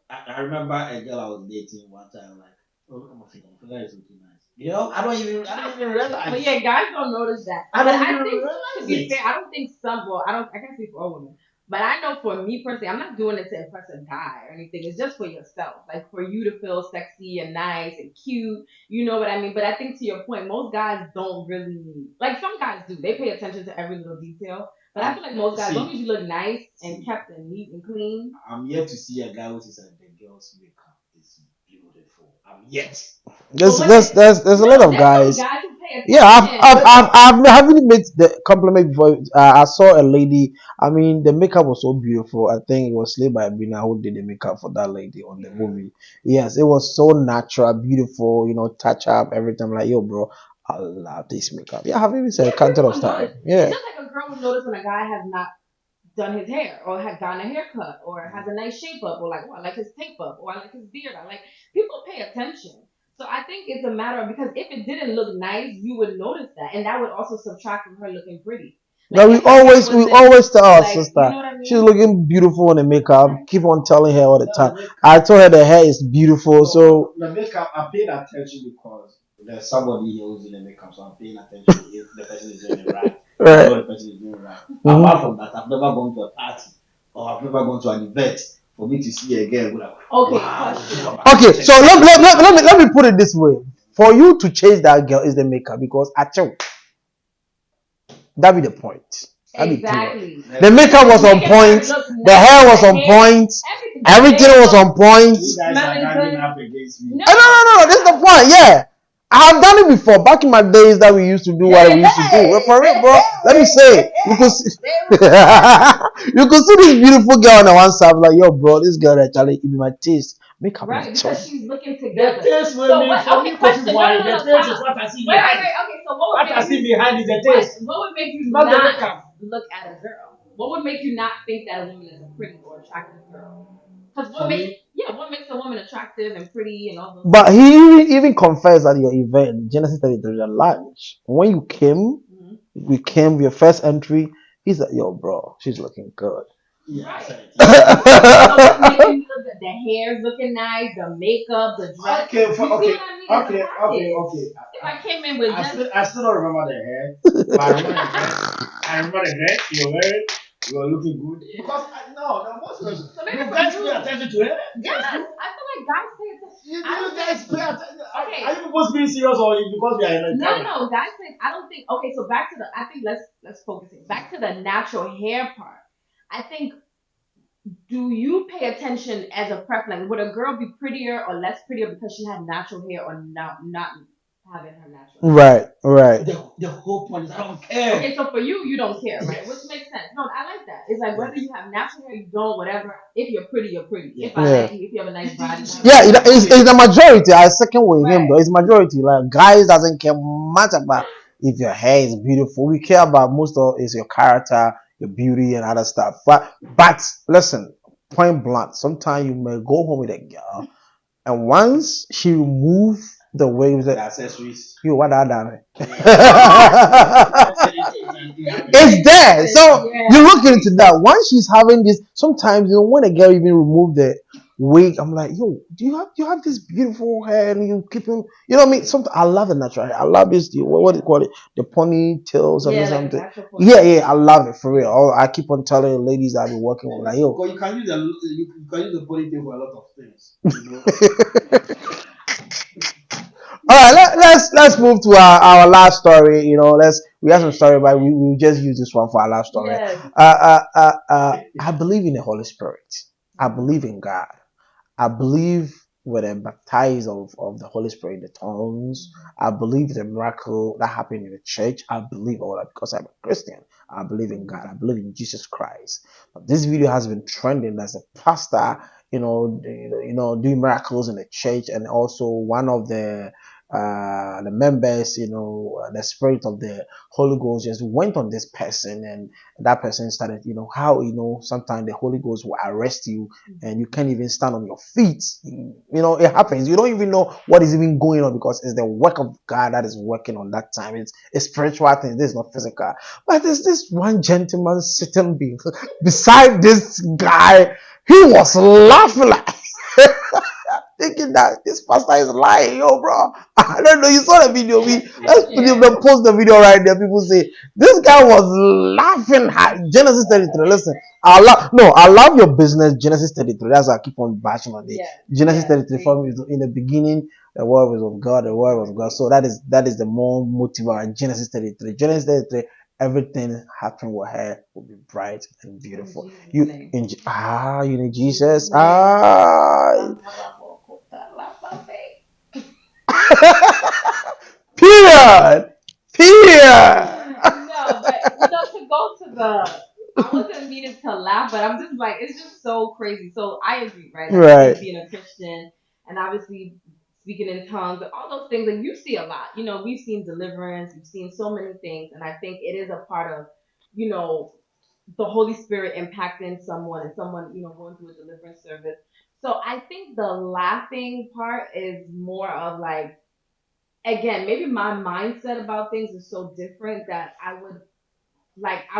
I remember a girl I was dating one time, like, oh, my finger is looking nice. I don't even realize. But yeah, guys don't notice that. I But don't I even think, realize to be it. fair, I don't think some, well, I can't speak for all women. But I know for me personally, I'm not doing it to impress a guy or anything. It's just for yourself, like for you to feel sexy and nice and cute. You know what I mean? But I think to your point, most guys don't really like. Some guys do. They pay attention to every little detail. But I feel like most guys, as long as you look nice and kept and neat and clean. I'm yet to see a guy who says the girl's makeup is beautiful. I'm yet. There's a lot of guys. Yeah, I haven't made the compliment before. I saw a lady. I mean, the makeup was so beautiful. I think it was Slay by Bina who did the makeup for that lady on the movie. Yes, it was so natural, beautiful. You know, touch up every time. Like, yo, bro, I love this makeup. Yeah, I haven't even said a counter of time. Yeah, it's just like a girl would notice when a guy has not done his hair or has gotten a haircut or has a nice shape up or like, oh, I like his tape up or I like his beard. I like people pay attention. So I think it's a matter of because if it didn't look nice, you would notice that, and that would also subtract from her looking pretty. Like, we always tell our sister, you know what I mean? she's looking beautiful in the makeup. Keep on telling her all the time. I told her the hair is beautiful. So the makeup, I paid attention because there's somebody here who's in the makeup, so I'm paying attention if the person is doing it right. I know the person is doing it right. Apart from that, I've never gone to a party or I've never gone to an event for me to see a girl. Like, okay, so let me put it this way: for you to chase that girl is the makeup, because that be the point. Exactly. The makeup was on point. The hair was on point. Everything was on point. No. This is the point. Yeah. I have done it before. Back in my days that we used to do what we used to do. For real, bro. Let me say. You could see, you could see this beautiful girl on the one side. Like, yo, bro, this girl actually give me my taste. Makeup right, because she's looking together. The taste will be for me. The taste is what I see behind. Okay, so what I see behind is the taste. What would make you not look at a girl? What would make you not think that a woman is a pretty or attractive girl? Because what makes a woman attractive and pretty and all those But he even confessed at your event, Genesis 33, the lunch. When you came, we came, your first entry, he's like, yo, bro, she's looking good. Yeah, right. The hair's looking nice, the makeup, the dress. Okay. If I came in with I still don't remember the hair, but I remember the dress you were wearing. You were looking good. Because so maybe you guys pay attention to it. Yes, I feel like guys pay attention. You guys pay attention. Okay. Are you supposed to be serious or because we are in a No, guys pay. I don't think. Okay, so back to I think let's focus it. Back to the natural hair part. I think, do you pay attention as a preference? Would a girl be prettier or less prettier because she had natural hair or not having her natural hair? Right. The whole point is I don't care. Okay, so for you, you don't care, right? Which makes sense. No, I like that. It's like whether you have natural hair, you don't, whatever. If you're pretty, you're pretty. If I like you, if you have a nice body. Yeah, it's the majority. I second with him though. It's majority. Like, guys doesn't care much about if your hair is beautiful. We care about most of is your character, your beauty, and other stuff. But listen, point blank, sometimes you may go home with a girl, and once she remove the waves, the accessories, you what are that? It's there. So you look into that. Once she's having this, sometimes when a girl even remove the wig, I'm like, yo, do you have this beautiful hair and you keep on, you know what I mean? Sometimes I love the natural hair. I love this. What do you call it? The ponytails or something. Yeah, I love it for real. I keep on telling the ladies that I've been working with, like, yo, you can use the ponytail for a lot of things. You know? All right, let's move to our last story. You know, we have some story, but we just use this one for our last story. Yes. I believe in the Holy Spirit. I believe in God. I believe with the baptize of the Holy Spirit, the tongues. I believe the miracle that happened in the church. I believe all that because I'm a Christian. I believe in God. I believe in Jesus Christ. But this video has been trending as a pastor, doing miracles in the church, and also one of the members, the spirit of the Holy Ghost just went on this person, and that person started, how, sometimes the Holy Ghost will arrest you and you can't even stand on your feet. It happens. You don't even know what is even going on because it's the work of God that is working on that time. It's a spiritual thing. This is not physical. But there's this one gentleman sitting beside this guy. He was laughing like thinking that this pastor is lying, yo, bro. I don't know. You saw the video. Let's post the video right there. People say this guy was laughing at Genesis 33. Listen, I love your business, Genesis 33. That's why I keep on bashing on it. Genesis 33 for me is in the beginning. The word was of God. The word was of God. So that is the more motivator. Genesis 33. Genesis 33. Everything happened with her will be bright and beautiful. You need Jesus. Period. No, but to go to the, I wasn't meaning to laugh, but I'm just like, it's just so crazy. So I agree, right? Like, Right. being a Christian and obviously speaking in tongues and all those things, and you see a lot. We've seen deliverance, we've seen so many things, and I think it is a part of, the Holy Spirit impacting someone and someone, going through a deliverance service. So I think the laughing part is more of like, again, maybe my mindset about things is so different that I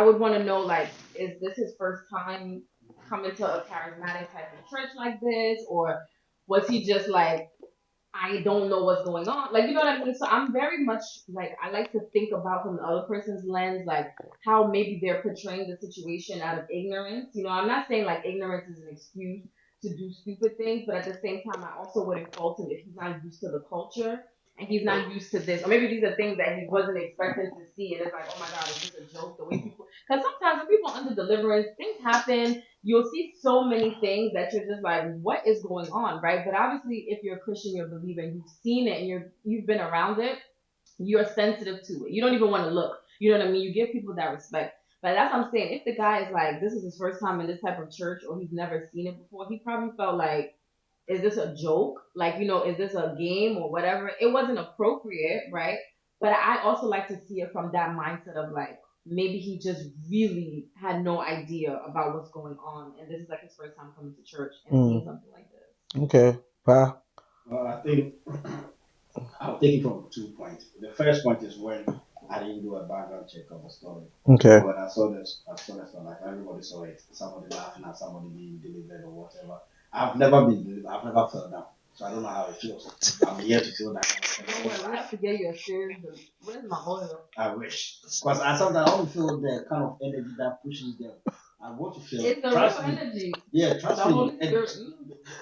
would want to know, like, is this his first time coming to a charismatic type of church like this, or was he just like, I don't know what's going on, like, you know what I mean? So I'm very much like, I like to think about from the other person's lens, like how maybe they're portraying the situation out of ignorance. I'm not saying like ignorance is an excuse to do stupid things, but at the same time, I also wouldn't fault him if he's not used to the culture and he's not used to this, or maybe these are things that he wasn't expecting to see, and it's like, oh my God, is this a joke? The way people, because sometimes when people are under deliverance, things happen. You'll see so many things that you're just like, what is going on, right? But obviously, if you're a Christian, you're a believer, and you've seen it, and you've been around it, you're sensitive to it. You don't even want to look. You know what I mean? You give people that respect. But that's what I'm saying. If the guy is like, this is his first time in this type of church, or he's never seen it before, he probably felt like, is this a joke? Like, is this a game or whatever? It wasn't appropriate, right? But I also like to see it from that mindset of like, maybe he just really had no idea about what's going on, and this is like his first time coming to church and seeing something like this. Okay. Well, I think I'll take it from 2 points. The first point is when I didn't do a background check of the story. Okay. When I saw this, like everybody saw it. Somebody laughing at somebody being delivered or whatever. I've never been delivered. I've never felt that. So I don't know how it feels. I'm here to feel that kind of thing. We have to get you a serious. Where's my oil? I wish. Because sometimes I want to feel the kind of energy that pushes them. I want to feel it's the real energy. Yeah, trust me.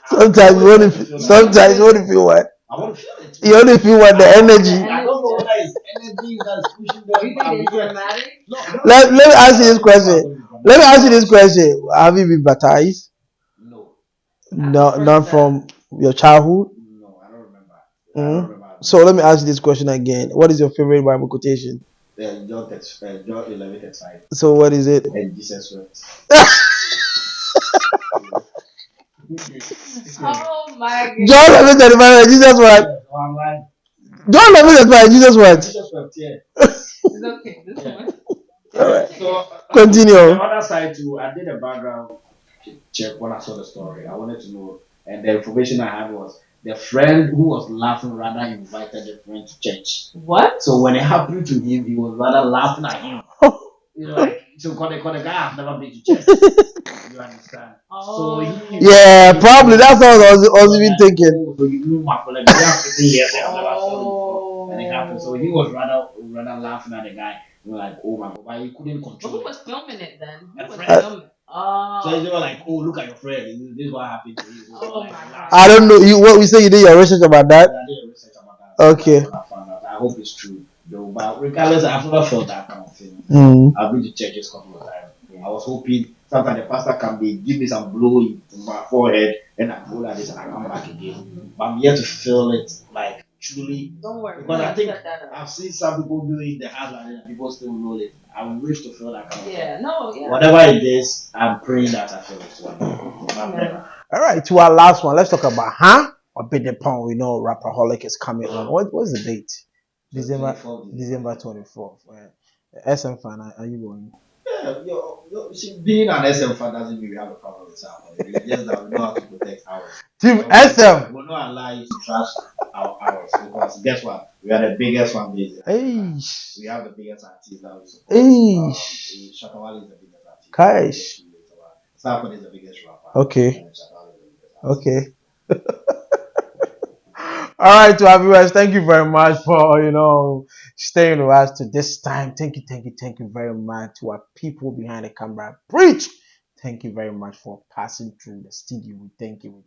Sometimes you want to feel what? I want to feel it. You only feel what the energy. I don't know whether it's energy that is pushing them. You think it's dramatic? No. Let me ask you this question. Have you been baptized? No. No, not from your childhood? No, I don't remember. So let me ask you this question again. What is your favorite Bible quotation? John 11:35. So what is it? And Jesus wept. Oh my God. John 11:35. Jesus wept. John 11:35. Jesus wept. Jesus wept. Yeah. It's okay. This one. All right. So continue. On the other side too, I did a background check when I saw the story. I wanted to know, and the information I had was the friend who was laughing rather invited the friend to church. What? So when it happened to him, he was rather laughing at him. Like, so because the guy has never been to church. You understand? Oh. So probably that's what I was even thinking. Oh, so you knew my friend. You have 15 years and I've never saw him before, and it happened. So he was rather laughing at the guy. Like, oh my God, but he couldn't control. But who was filming it then? A Who was friend. filming? Oh. So they were like, oh, look at your friend. This is what happened to him. Oh my God. I don't know. What we say? You did your research about that? I did research about that. Okay. I found out. I hope it's true, though. But regardless, I've never felt that kind of thing. I've been to churches a couple of times. I was hoping sometimes the pastor can give me some blow in my forehead, and I go like this and I come back again. But I'm here to feel it, like truly. Don't worry. Because I think I've seen some people do it in the house like that, and people still roll it. I wish to feel that kind of thing. Yeah. Whatever it is, I'm praying that I feel it. All right, to our last one, let's talk about a bit the pound. We know Rapperholic is coming on. What's the date? December 24th. SM fan, are you going? Yeah, see, being an SM fan doesn't mean we have a problem with our money. It's just that we know how to protect ours. Team SM. We're not allowed you to trash ours, because guess what? We are the biggest fan base. We have the biggest artists that we support. Shatawale is the biggest artist. Kaish. Stafford is the biggest rapper. Okay. Okay. All right, to our viewers, thank you very much for staying with us to this time. Thank you very much to our people behind the camera. Preach. Thank you very much for passing through the studio. We thank you.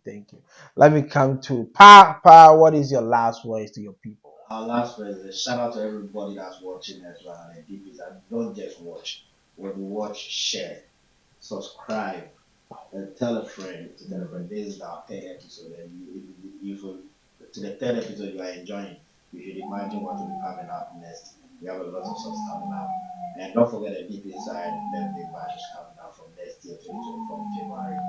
Let me come to Pa. What is your last words to your people? Our last words is shout out to everybody that's watching as well. And DPs, and don't just watch. When you watch, share, subscribe, and tell a friend to tell a friend. This is our third episode, and to the third episode you are enjoying. You should imagine what will be coming up next. We have a lot of stuff coming up, and don't forget the deep inside birthday bash is coming up from next year, from January.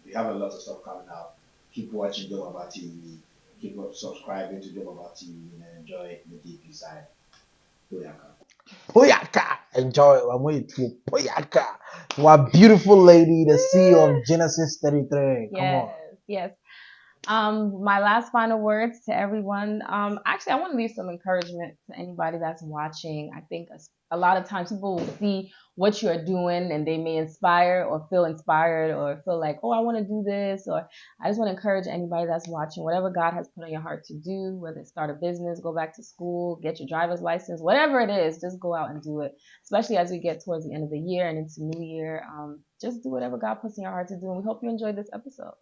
We have a lot of stuff coming up. Keep watching JOBA ABA TV. Keep subscribing to JOBA ABA TV and enjoy the deep inside. Poyaka. Enjoy. I'm waiting to Poyaka. What beautiful lady, the CEO of Genesis 33. Come on. Yes. My last final words to everyone. Actually, I want to leave some encouragement to anybody that's watching. I think a lot of times people will see what you're doing and they may inspire or feel inspired or feel like, oh, I want to do this. Or I just want to encourage anybody that's watching, whatever God has put on your heart to do, whether it's start a business, go back to school, get your driver's license, whatever it is, just go out and do it. Especially as we get towards the end of the year and into New Year. Just do whatever God puts in your heart to do. And we hope you enjoyed this episode.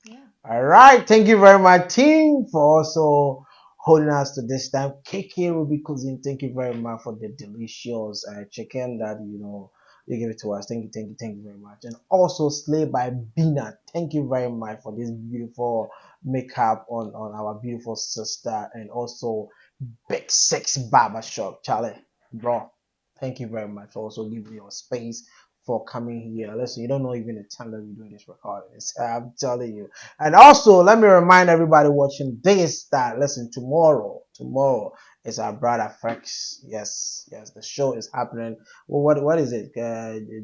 Yeah. All right. Thank you very much, team, for also holding us to this time. KK Ruby Cuisine, thank you very much for the delicious chicken that you give it to us. Thank you very much. And also Slay by Bina, thank you very much for this beautiful makeup on our beautiful sister, and also Big Six Barbershop, Charlie, bro. Thank you very much for also giving me your space for coming here. Listen, you don't know even the time that we're doing this recording. I'm telling you. And also, let me remind everybody watching this that listen, tomorrow is our brother Frex. Yes, the show is happening. Well, what is it,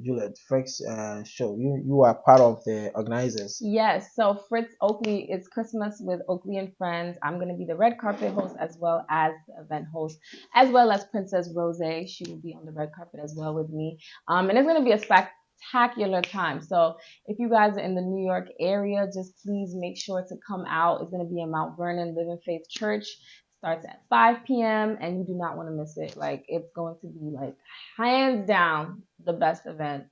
Juliet? Frex show. You are part of the organizers. Yes. So Fritz Oakley, it's Christmas with Oakley and Friends. I'm going to be the red carpet host as well as the event host, as well as Princess Rose. She will be on the red carpet as well with me. And it's going to be a spectacular time. So if you guys are in the New York area, just please make sure to come out. It's going to be in Mount Vernon Living Faith Church. Starts at 5 p.m. and you do not want to miss it. Like, it's going to be like hands down the best event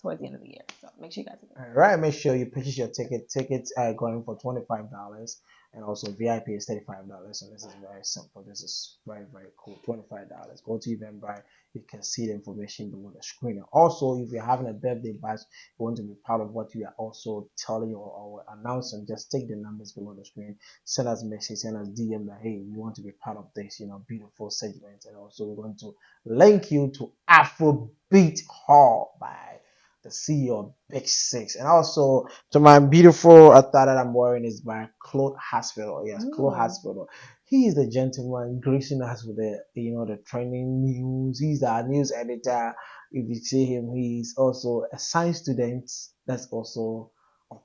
towards the end of the year. So make sure you guys are there. All right, make sure you purchase your ticket. Tickets are going for $25, and also VIP is $35. So this is very simple. This is very, very cool. $25. Go to Eventbrite. You can see the information below the screen. And also, if you're having a birthday bash, you want to be part of what we are also telling you or announcing, just take the numbers below the screen. Send us a message, send us DM that, hey, we want to be part of this, beautiful segment. And also, we're going to link you to Afrobeat Hall by the CEO of Big Six. And also to my beautiful attire that I'm wearing is by Claude Hospital. Yes, Claude Hospital. He is the gentleman gracing us with the trending news. He's our news editor. If you see him, he's also a science student. That's also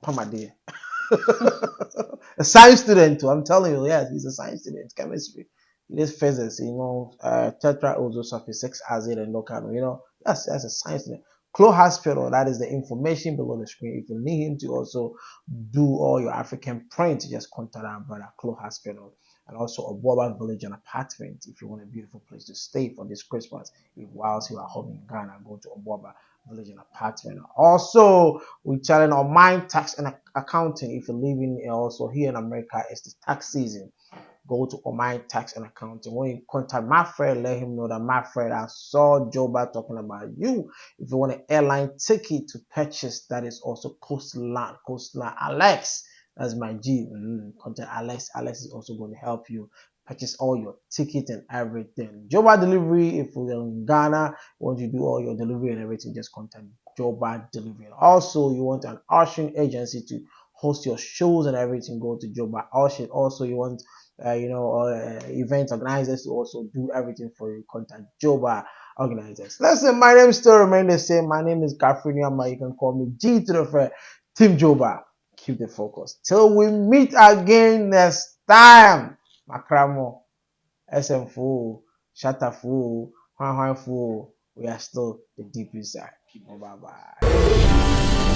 Pamade. A science student too. I'm telling you, yes, he's a science student, chemistry. He does physics, tetra ozo sulfate 6 acid and no carbon. Yes, that's a science student. Claude Hospital, that is the information below the screen. If you need him to also do all your African print, just contact our brother Claude Hospital. And also Akwaboah Village and Apartment. If you want a beautiful place to stay for this Christmas, if whilst you are home in Ghana, go to Akwaboah Village and Apartment. Also, we're telling on Mind Tax and Accounting. If you're living also here in America, it's the tax season. Go to Omine Tax and Accounting. When you contact my friend, let him know that my friend, I saw Joba talking about you. If you want an airline ticket to purchase, that is also Coastline. Alex, that's my G. Contact Alex. Alex is also going to help you purchase all your tickets and everything. Joba Delivery, if you're in Ghana, you want to do all your delivery and everything, just contact Joba Delivery. Also, you want an ushering agency to host your shows and everything, go to Joba Ushering. Also, you want event organizers to also do everything for you, contact Joba organizers. Listen, my name still remains the same. My name is Gafriniama. You can call me G to the Fred. Team Joba. Keep the focus. Till we meet again next time. Makramo, SM Fool, Shatter Fool, Hwan Fool. We are still the deep inside. Bye bye.